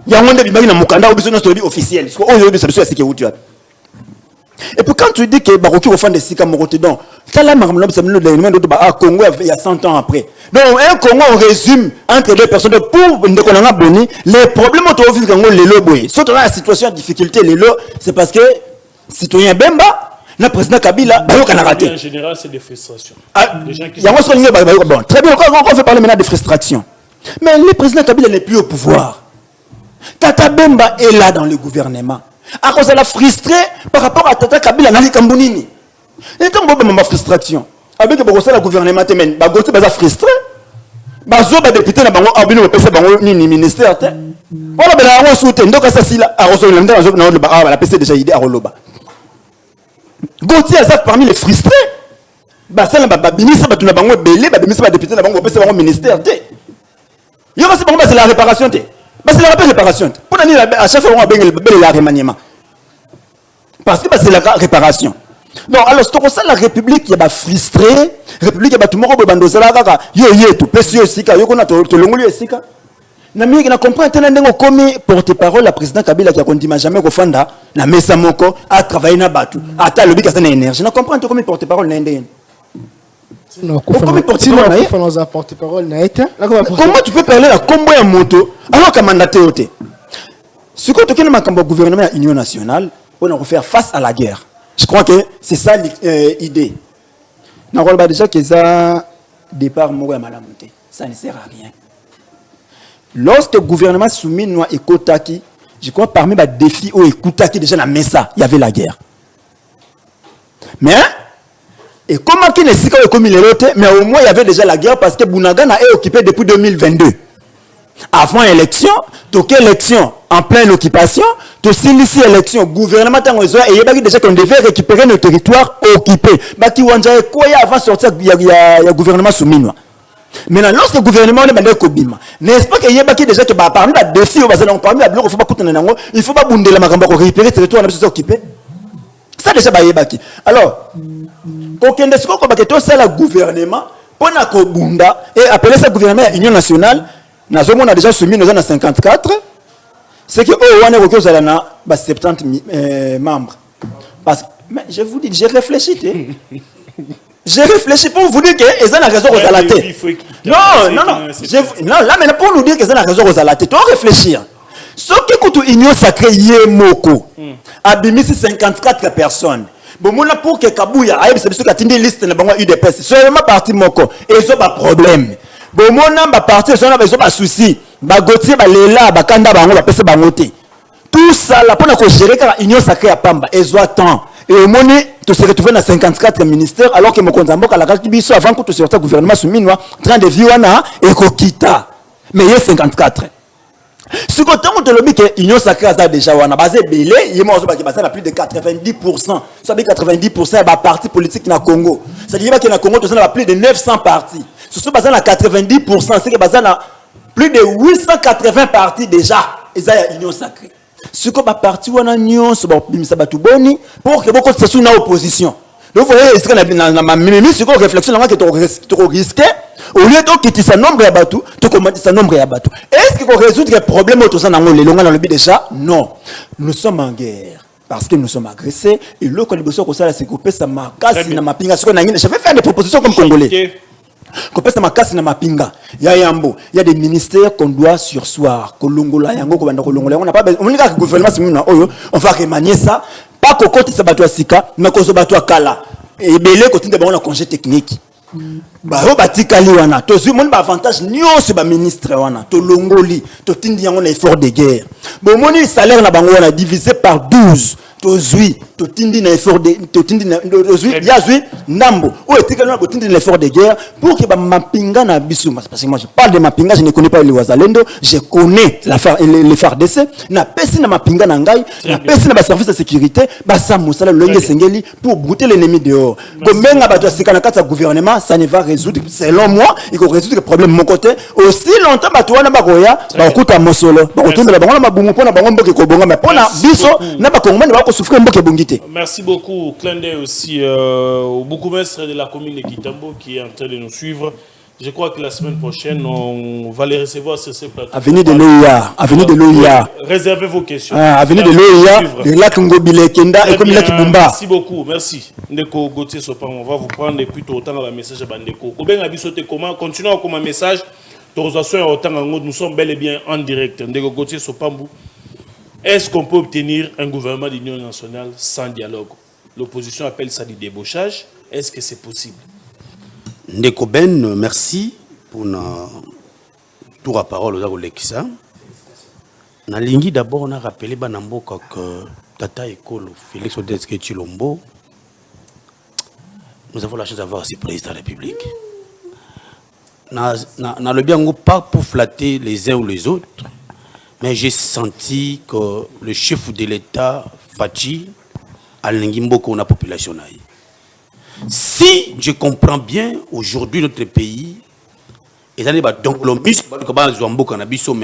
Ya ngonde bibaki na mukanda biso no story officiel. Parce que oyo biso biso sike wutu. Et puis quand tu dis que Baroki au fond de Sika Morote, donc, Congo il y a 100 ans après. Donc, un Congo, on résume entre deux personnes pour les problèmes autour de Congo, les lois. Surtout dans la situation de difficulté, les lois, c'est parce que citoyen Bemba, le président Kabila, en général, c'est des frustrations. Bon, très bien, on fait parler maintenant de frustration. Mais le président Kabila n'est plus au pouvoir. Tata Bemba est là dans le gouvernement. À cause de la frustrée par rapport à Tata Kabila Nali Kambunini. Et tant que ma frustration. Avec le gouvernement, Bagote est frustré. Bazo ba député na bango abino pesa bango nini ministère. Voilà ben la soutien donc ça si la arrosé le ndanga na le ba la PC déjà idée à roloba. Gautier ça parmi les frustrés. Ba ça ba ministre ba tuna bango belé ba ministre ba député na bango pesa bango ministère té. Yo c'est bango c'est la réparation té. C'est la réparation. Pour à chaque fois, on a la remaniement. Parce que c'est la réparation. Donc, alors, c'est ça la République qui est frustrée. La République qui est tout le monde qui est tout précieux. Il y a tout le monde qui est Nami qui n'a compris un comme porte-parole la président Kabila qui a dit jamais qu'au fond la mesa moko a travaillé na batu. Ata le bika sana énergie. Na comprends comme porte-parole na ndene. Non, comment tu peux parler à combo ya moto alors que mandaté oté. Ce que tu as comme gouvernement de l'Union nationale, on a faire face à la guerre. Je crois que c'est ça l'idée. On a déjà que ça départ mourir madame monter. Ça ne sert à rien. Lorsque le gouvernement soumis noa ekotaki, je crois parmi les défis au ekotaki déjà na mesa, il y avait la guerre. Mais Et comment qu'il est comme il est mais au moins il y avait déjà la guerre parce que Bunagana est occupé depuis 2022. Avant l'élection, donc élection en pleine occupation, tu ici élection, gouvernement et il y a déjà qu'on devait récupérer nos territoires occupés. Baki wanja quoi avant de sortir il y a gouvernement soumis. Maintenant, lorsque le gouvernement est mandé Kobima, n'est-ce pas qu'il y a déjà que parmi les défis, parmi les blocs, il faut pas coûter il faut pas bounder la magambo pour récupérer les territoires occupés. Ça déjà baki. Alors, aucun des quoi que tout ça le gouvernement pour na kobunda et appeler ça gouvernement Union nationale. Nous avons déjà soumis nos 54. C'est que on est au Zalana 70 membres. Parce que je vous dis, j'ai réfléchi. J'ai réfléchi pour vous dire qu'ils ont la raison aux alatés. Non. Là maintenant pour nous dire qu'ils ont la raison aux alatés. Tu dois réfléchir. Ce qui coûte union sacrée Yemoko. Abimisi 54 personnes. Bon, pour que Kabouya aille se mettre une liste na bango UDPS. Seulement parti moko. Et ils ont pas problème. Bon, mon ba parti ils ont pas souci. Ba Gautier ba Lela ba Kanda bango ba pese bangote. Tout ça là pour que gérer la union sacrée à Pamba. Ils ont temps. Et au moment tu se retrouves dans 54 ministères alors que mon konzambo kala kibiso avant que tu sortes gouvernement soumis en train de vivre na et kokita. Mais il y a 54. Ce que tant que le que l'Union sacrée a déjà basé belé, il y a plus de 90%. Ça veut dire 90% de partis politiques dans le Congo. Ça veut dire que dans le Congo, il y a plus de 900 partis. Ce sont basés à 90%, c'est que basé à plus de 880 partis déjà. Et ça, il y a l'Union sacrée. Ce que les partis ont union, c'est pour que beaucoup de gens soient dans l'opposition. Donc vous voyez, ce que la réflexion que tu risques, au lieu de quitter sa nombre à bateau, tu commences sa nombre à bateau. Est-ce qu'il faut résoudre les problèmes autour de les longs dans le but déjà? Non. Nous sommes en guerre. Parce que nous sommes agressés. Et l'autre, c'est couper sa macasse. Je vais faire des propositions comme Congolais. Couper sa macasse na mapinga. Il y a des ministères qu'on doit sursoir. Kolongola, yango, on n'a pas besoin. On dit que le gouvernement, on va remanier ça. Pas qu'au côté de bateau Sika, mais qu'au bateau Kala. Et belé côté de bon congé technique. Bah batikali wana. To zu mon avantage nyonso ba ministre wana. To longoli, to tindi yango na effort de guerre. Bon moni salaire na bango wana divisé par 12. To zui, to tindi na effort de to tindi na zui, ya zui nambo. O etikali na tindi na effort de guerre pour que ba mapinga na biso parce que moi je parle de mapinga, je ne connais pas les wazalendo, je connais les FARDC, na pesi na mapinga na ngai, na pesi na ba service de sécurité, ba sa musala longue sengeli pour bouter l'ennemi dehors. Gomenga ba to sika na kata gouvernement, ça ne va résoudre selon moi, il faut résoudre le problème de mon côté. Aussi longtemps ba to wana ba goya, ba kuta mosolo, ba kutumba ba ngona mabumu pona ba ngombo ke kobonga, mais pona biso na ba kongomani ba Merci beaucoup. Clin d'œil aussi au bourgmestre de la commune de Kitambo qui est en train de nous suivre. Je crois que la semaine prochaine, on va les recevoir sur ce plateau. Avenue de l'OIA. Avenue de l'OIA. Réservez vos questions. Avenue de l'OIA. De la Kongobile Kenda et comme la Kibumba. Merci beaucoup. Merci. Ndeko Gauthier Sopan, on va vous prendre depuis tout autant dans le message à Bandeko. Koben Abisote comment continuons comme un message. Nous sommes bel et bien en direct. Ndeko Gauthier Sopambou. Est-ce qu'on peut obtenir un gouvernement d'union nationale sans dialogue? L'opposition appelle ça du débauchage. Est-ce que c'est possible? Ndeko Ben, merci pour tour à parole aux Lekisa. Nalingi d'abord on a rappelé Banamboka que Tata Ekolo, Félix Odeske Chilombo, nous avons la chance d'avoir ce président de la République. N'a le bien pas pour flatter les uns ou les autres. Mais j'ai senti que le chef de l'État, Fachi, a l'ingimbo la population. Si je comprends bien, aujourd'hui, notre pays, mais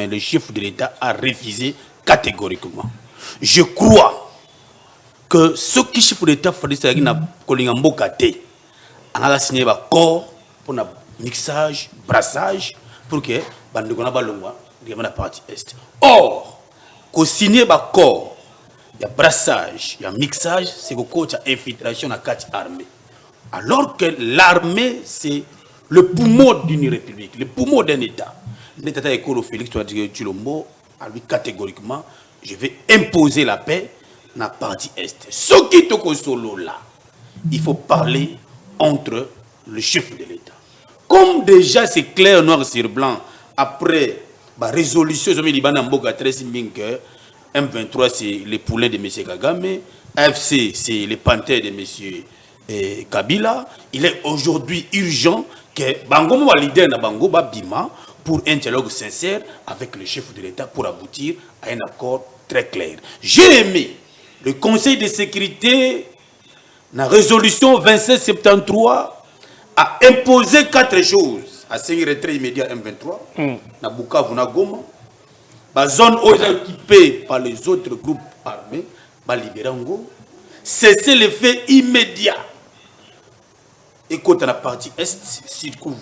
le chef de l'État a refusé catégoriquement. Je crois que ce qui chef de l'État fait, c'est qu'il a signé un accord pour un mixage, brassage, pour que la partie est. Or, qu'on signe un accord, il y a brassage, il y a mixage, c'est qu'il y a infiltration dans la carte armée. Alors que l'armée, c'est le poumon d'une république, le poumon d'un État. L'État écolo Félix Chilombo a lui catégoriquement, je vais imposer la paix dans la partie est. Ce qui est solo là, il faut parler entre le chef de l'État. Comme déjà c'est clair noir sur blanc après la résolution de M23 c'est les poulains de M. Kagame, FC c'est les panthères de M. Kabila, il est aujourd'hui urgent que Bango soit leader na Bango Bima pour un dialogue sincère avec le chef de l'État pour aboutir à un accord très clair. J'ai aimé le Conseil de sécurité, la résolution 2773, a imposé 4 choses à ce retrait immédiat M23, na Bukavu, na Goma, la zone occupée par les autres groupes armés, ba Libérango, cesser les faits immédiats. Et quant à la partie Est, Sud Kivu,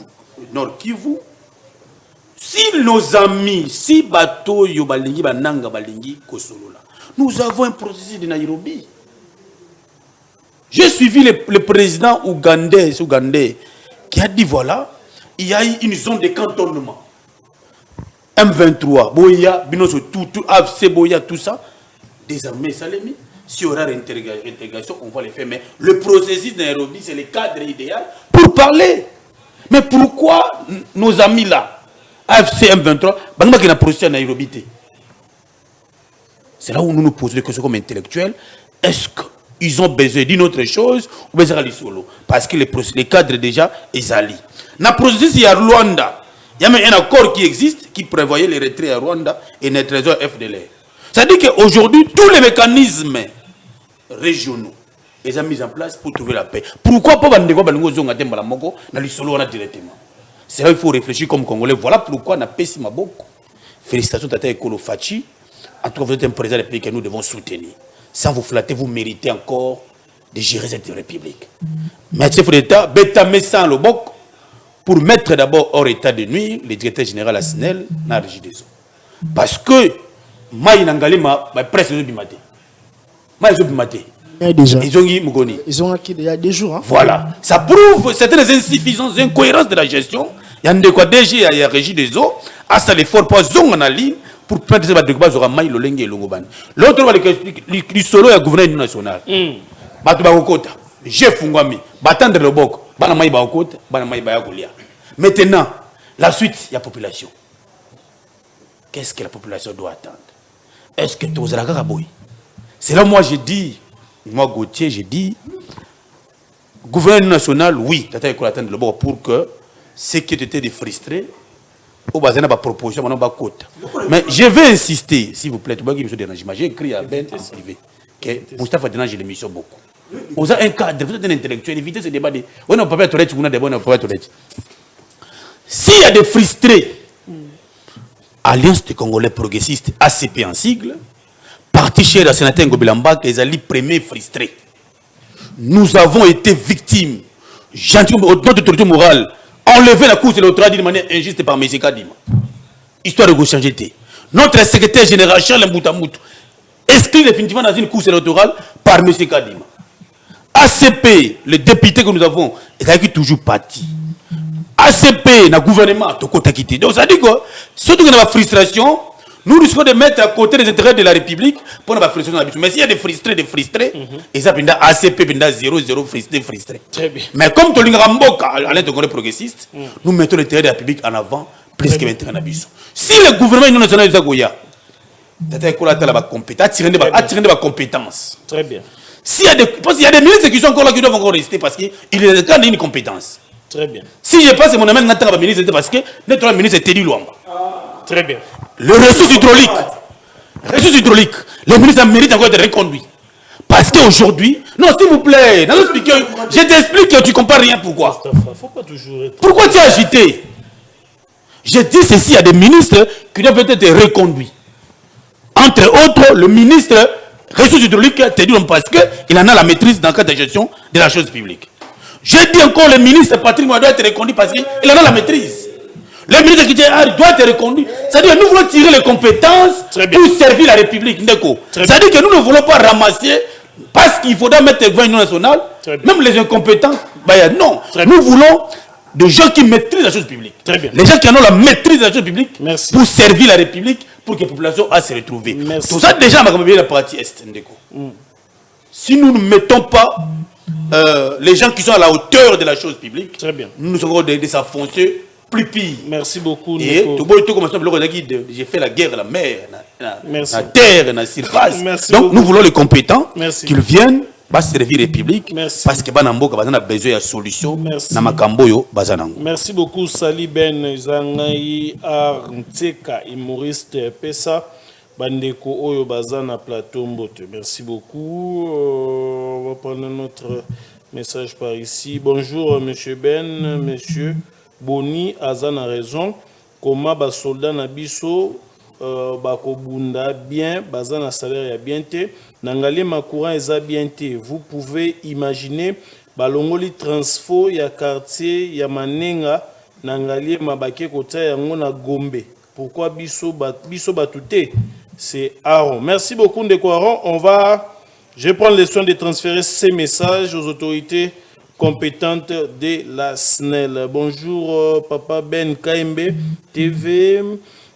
Nord Kivu, si nos amis, si bateau yo balingi bananga balingi kosolola, nous avons un processus de Nairobi. J'ai suivi le président ougandais qui a dit voilà, il y a eu une zone de cantonnement. M23, Boya, Binoso, tout, AFC, Boya, tout ça. Désormais, ça l'est mis. Si on aura l'intégration, on va les faire. Mais le processus de Nairobi, c'est le cadre idéal pour parler. Mais pourquoi nos amis là, AFC, M23, Bangma qui n'a procédé à Nairobi? C'est là où nous nous posons des questions comme intellectuels. Est-ce qu'ils ont besoin d'une autre chose ou besoin de solo? Parce que les cadres déjà, ils allient. Dans le processus, il y a Rwanda. Il y a même un accord qui existe qui prévoyait les retraits à Rwanda et les trésors FDLR. C'est-à-dire qu'aujourd'hui, tous les mécanismes régionaux, ils ont mis en place pour trouver la paix. Pourquoi pas directement? C'est là qu'il faut réfléchir comme Congolais. Voilà pourquoi on a payé Maboko. Félicitations Tata Ekolo Fachi. En tout cas, vous êtes un président du pays que nous devons soutenir. Sans vous flatter, vous méritez encore de gérer cette république. Mais chef d'État, Bétamé sans le Bok, pour mettre d'abord hors état de nuire le directeur général à SNEL dans la régie des eaux. Parce que, Maï Nangalema, presque ils ont bimaté. Ils ont dit Mugoni. Ils ont acquis il y a des jours. Hein. Voilà. Ça prouve certaines insuffisances, incohérences de la gestion. Il y a un quoi DG, il y a régie des eaux. À ça, l'effort pour zone en ligne pour prendre ces bâtiments sur Maï, Lolenge et Longoban. L'autre, va le solo est gouverneur national. Batu Bakota, Jeff Fungwami, Batandre le Bok, Banamaï Bakota, Banamaï Bayagolia. Maintenant, la suite, il y a la population. Qu'est-ce que la population doit attendre? Est-ce que tu os la garaboui? C'est là moi j'ai dit, moi Gauthier, j'ai dit, gouvernement national, oui, tu as attendre le Bok pour que ceux qui étaient des frustrés, au bazar n'a pas proposition, maintenant pas côte. Mais je vais insister, s'il vous plaît, tu vois qui me dérange. J'ai écrit à Ben en privé que Moustapha dérange l'émission beaucoup. Vous avez un cadre, vous êtes un intellectuel, évitez ce débat de. On n'a pas fait toilette, on a des bonnes toilettes. S'il y a des frustrés, Alliance des Congolais progressistes, ACP en sigle, parti cher à sénateur Ngobilamba, les alliés premiers frustrés. Nous avons été victimes, gentiment, notre autorité morale, enlever la course électorale d'une manière injuste par M. Kadima. Histoire de changer. Notre secrétaire général, Charles Mboutamoutou, inscrit définitivement dans une course électorale par M. Kadima. ACP, le député que nous avons, est toujours parti. ACP, le gouvernement, tout côté quitté. Donc ça dit que, surtout que dans la frustration, nous risquons de mettre à côté les intérêts de la République pour la frustration. Mais s'il y a des frustrés, et ça, ACP, 0, frustré. Très bien. Mais comme tout le monde à l'aide de progressiste, nous mettons l'intérêt de la République en avant, plus que l'intérêt de la Bissau. Si le gouvernement national de Zagoya, attirer des compétences. Très bien. Parce qu'il y a des ministres qui sont encore là, qui doivent encore rester parce qu'il est quand une compétence. Très bien. Si je passe mon amène dans ministre, c'est parce que notre ministre est Teddy Luamba. Très bien. Le ressources hydrauliques, les ministres méritent encore d'être reconduits. Parce qu'aujourd'hui, non, s'il vous plaît, je t'explique que tu ne comprends rien. Pourquoi? Faut pas toujours être... Pourquoi tu as agité? Je dis ceci, il y a des ministres qui doivent être reconduits. Entre autres, le ministre ressources hydrauliques, Teddy Luamba, parce qu'il en a la maîtrise dans le cadre de gestion de la chose publique. Je dis encore, le ministre Patrick Moua doit être reconduit parce qu'il en a la maîtrise. Le ministre qui doit être reconduit. C'est-à-dire que nous voulons tirer les compétences pour servir la République. C'est-à-dire que nous ne voulons pas ramasser parce qu'il faudra mettre le gouvernement national, même les incompétents. Non, nous voulons des gens qui maîtrisent la chose publique. Les gens qui en ont la maîtrise de la chose publique pour servir la République, pour que la population a se retrouver. Tout ça, déjà, on va la partie Est. Si nous ne mettons pas les gens qui sont à la hauteur de la chose publique, nous aurons des s'enfoncer plus pire. Merci beaucoup. Et j'ai fait la guerre à la mer, la terre, la surface. Donc nous voulons les compétents qu'ils viennent va servir République. Merci. Parce que Banamboka a besoin de solution. Merci. Na makamboyo bazanango. Merci beaucoup Sali Ben Zangai Arnteka, humoriste Pesa. Bandeko Oyo Bazana Plateau Mbote. Merci beaucoup. On va prendre notre message par ici. Bonjour Monsieur Ben, Monsieur Boni Azan a raison. Comment bas soldat Nabiso bakobunda bien, Bazana salaire ya bien te. Nangali Makoura eza bien te. Vous pouvez imaginer balongoli transfo ya quartier ya Manenga Nangali Mabake Kota yango na Gombe. Pourquoi biso batouté? C'est Aaron. Merci beaucoup, Ndeko Aaron. Je vais prendre le soin de transférer ces messages aux autorités compétentes de la SNEL. Bonjour, Papa Ben KMB, TV,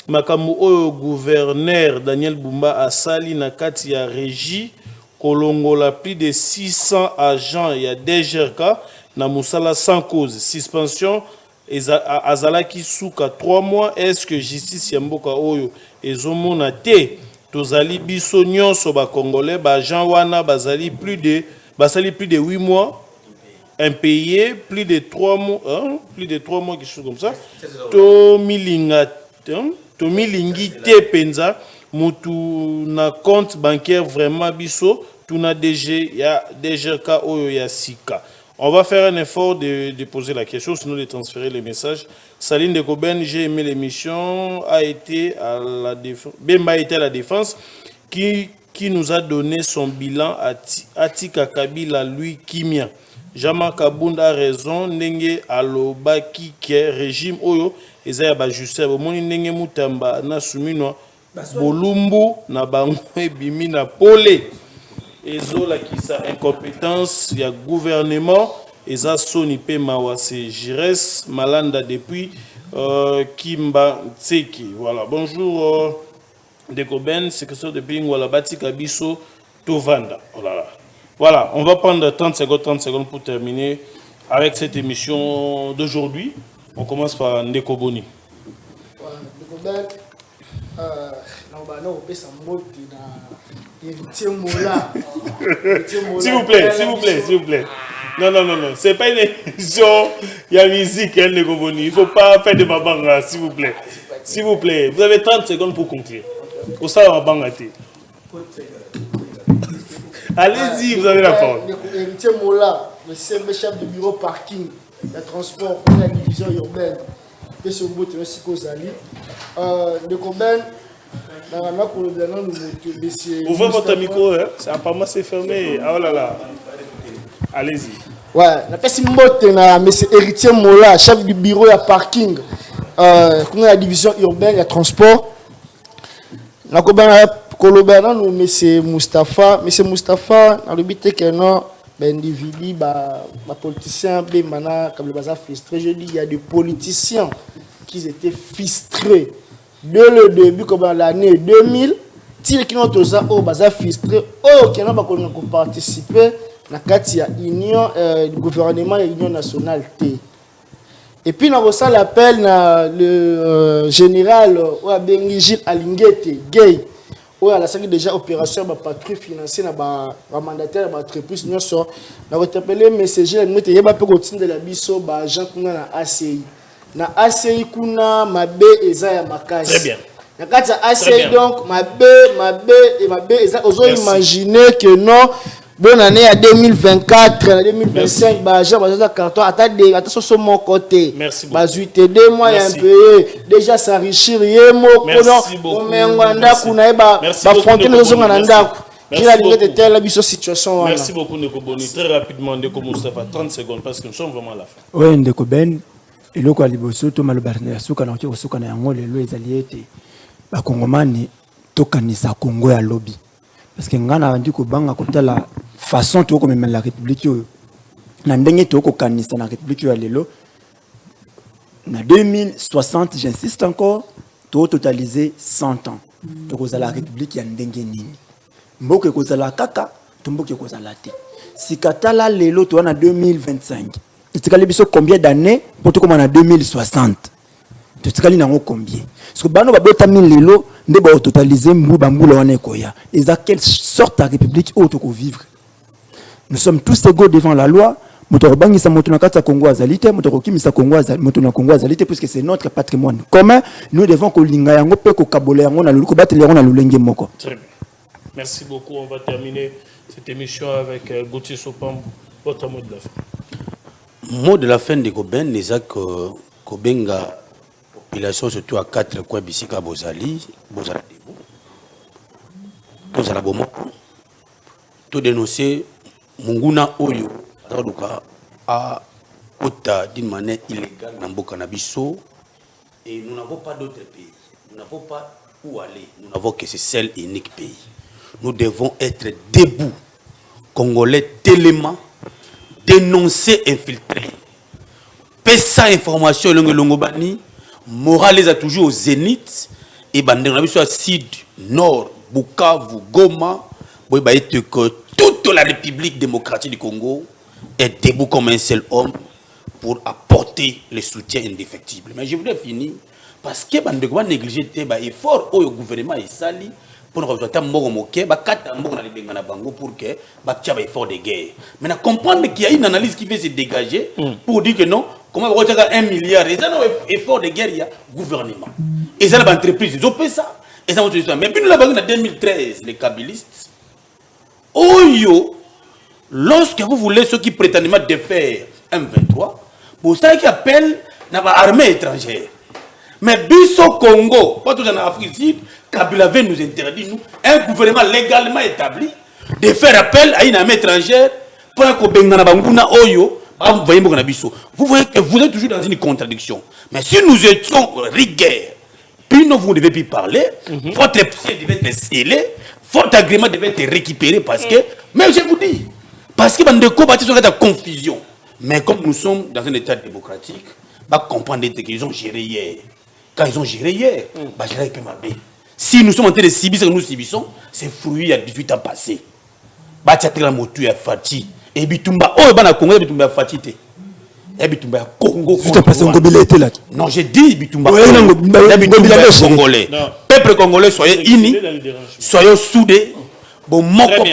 Makamu gouverneur Daniel Bumba Asali Nakati ya Régie, Kolongola, plus de 600 agents, il y a DGRK, na Moussala sans cause, suspension. Azalaki souka 3 mois. Est-ce que justice yamboka oyo ezomona te tozali biso nyonso ba congolais ba Jean wana basali plus de 8 mois impayés, plus de 3 mois quelque chose comme ça. To milingi te penza mutu na compte bancaire vraiment biso tuna DG ya DGK oyo ya sika. On va faire un effort de poser la question, sinon de transférer les messages. Saline de Koben, j'ai aimé l'émission, a été à la défense. Bemba a été à la défense, qui nous a donné son bilan à Tika Kabila, lui, Kimia. Jama Kabunda a raison, Nenge Alobaki, qui est régime Oyo, Ezaya Bajuster, Bomoni Nenge Mutamba, na Sumino, Bolumbu, na Bango, Bimi, na Pole. Ezola qui sa incompétence, il y a gouvernement, Eza Soni Pe Mawase Jires, Malanda depuis Kimba Tseki. Voilà, bonjour Dekoben, secrétaire de Bingwala Bati Kabiso Tovanda. Oh là là. Voilà, on va prendre 30 secondes pour terminer avec cette émission d'aujourd'hui. On commence par Ndeko Boni. Voilà, Dekoben, s'il vous plaît. Non. C'est pas une émission, il y a musique, il ne faut pas faire de mabanga, s'il vous plaît. Vous avez 30 secondes pour conclure. Au ça, mabanga. Allez-y, vous avez la parole. Héritier Mola, le chef de bureau parking, le transport, la division urbaine, et ce bout de Sikosali. De Koben, ouvrez votre micro, hein? Apparemment c'est fermé. Oh là là. Allez-y. Ouais, la personne M. Héritier Mola, chef du bureau à parking, la division urbaine et transport. La Kolobana, nous, M. Moustapha, dans le but que non, individu, politicien, comme le bazar frustré, je dis, il y a des politiciens qui étaient frustrés. Dès le début, comme l'année 2000, qui ont tous au bazar frustré, qui ont participé à la union du gouvernement et l'union nationale. Et puis, nous avons l'appel le général Gilles Alingete, Gay, où a déjà opération de patrouille financière, de mandataire, de entreprise. Nous avons appelé le messager, nous avons de la biso, agent na ACI. Na ACI kuna mabe eza ya makasi. Très bien. Na kati ya ACI donc mabe eza ozo imaginer que non bonne année à 2024 à 2025 ba agent baza carton ata soso mon côté. Merci beaucoup. Bazuite 2 mois un peu déjà s'enrichir yemo kono omengwanda kuna ba frontière zo ngana ndako. Merci beaucoup Ndeko Boni. Très rapidement Ndeko Moustapha 30 secondes parce que nous sommes vraiment à la fin. Oui, Ndeko Ben. Et le quoi liboso to malobarne suka na ko suka na yango lelo ezali ete ba kongomani to kanisa Congo ya lobby parce que ngana ndi ko banga ko tala façon to ko memela la république yo na ndenge to ko kanisa na république yo lelo na 2060 j'insiste encore to totaliser 100 ans to ko la république ya ndenge nini mboke ko la kaka to mboke ko la te sikatala lelo to na 2025. Tu as combien d'années pour te commander en 2060? Tu as combien? Parce que bano babota 1000 lelo ne ba totaliser mbu bambula wana ekoya. Et à quelle sorte de république autre qu'on vivre? nous sommes tous égaux devant la loi. Motorobangisa motonakata Congo azalite, motorokimisa Congo azalite, motona Congo azalite, puisque c'est notre patrimoine commun. Nous devons kolinga yango pe ko kabole yango na lulu ko batele yango na lulenge moko. Très bien. Merci beaucoup. On va terminer cette émission avec Gauthier Sopam. Votre mot de la fin. Mot de la fin de Goben, les que Kobenga population surtout à 4 coins Bissika Bozali, Bozala Debo, Bozala Bomoko, tout dénoncer Munguna Oyo, à Ota d'une manière illégale dans Bokanabiso, et nous n'avons pas d'autres pays, nous n'avons pas où aller, nous n'avons que ce seul et unique pays. Nous devons être debout, Congolais tellement, dénoncer, infiltrer. Pessa information, Longobani, morale les a toujours au zénith, et Bandenabiso à Sud, Nord, Bukavu, Goma, que toute la République démocratique du Congo est debout comme un seul homme pour apporter le soutien indéfectible. Mais je voudrais finir parce que Bandegoma négligé l'effort au gouvernement et sali pour nous résultat moke ba kata mbongo na libenga na bango pour que ba tia ba effort de guerre. Maintenant comprendre qu'il y a une analyse qui fait se dégager pour dire que non, comment va retirer 1 milliard et ça non effort de guerre il y a gouvernement. Et ça les entreprises ils ont fait ça. Et ça mais puis nous la banque en 2013 les kabylistes Oyo, lorsque vous voulez ceux qui prétendument défaire M23, pour ça qui appelle l'armée étrangère. Mais Bisso Congo, pas tout en Afrique, Kabila veut nous interdire, nous, un gouvernement légalement établi, de faire appel à une armée étrangère pour que Bengana Banguna Oyo, vous voyez que vous êtes toujours dans une contradiction. Mais si nous étions rigueur, puis vous ne devez plus parler, votre procès devait être scellé, votre agrément devait être récupéré parce que, mais je vous dis, parce que les combattants sont dans la confusion. Mais comme nous sommes dans un état démocratique, bah comprendre qu'ils ont géré hier. Quand ils ont géré hier, bah gérer avec ma bé. Si nous sommes en train de subir ce que nous subissons, c'est fruit il y a 18 ans passés. Bah tu as la moto à Fati. Et Bitumba, oh bah na Congo Bitumba Fati te. Et Bitumba Congo. Tu as passé un gobelet était là. Non, j'ai dit Bitumba. Congolais. Peuple congolais, soyez unis, soyez soudés. Bon,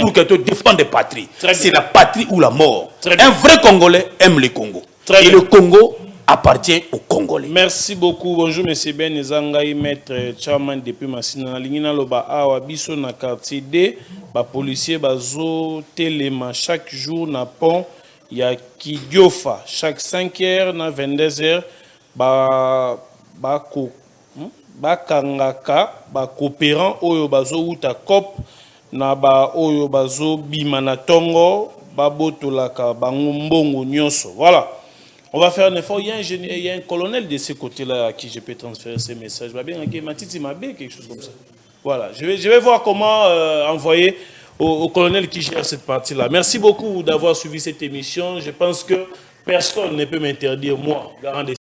pour que tu défendes la patrie. C'est la patrie ou la mort. Un vrai Congolais aime le Congo. Et le Congo appartient aux Congolais. Merci beaucoup. Bonjour, M. Ben Ezangaï, maître Chairman depuis Massina. Lingina Loba Awa Biso na quartier D. Ba policier bazo téléma chaque jour na pont. Ya Kidiofa. Chaque 5h na 22h. Ba kangaka. Ba coopérant oyo bazo uta cop. Na ba oyo bazo bimana tongo. Ba botolaka bango mbongo nyonso. Voilà. On va faire un effort. Il y a un colonel de ce côté-là à qui je peux transférer ces messages. Matiti Mabé, quelque chose comme ça. Voilà. Je vais voir comment envoyer au colonel qui gère cette partie-là. Merci beaucoup d'avoir suivi cette émission. Je pense que personne ne peut m'interdire, moi, garant des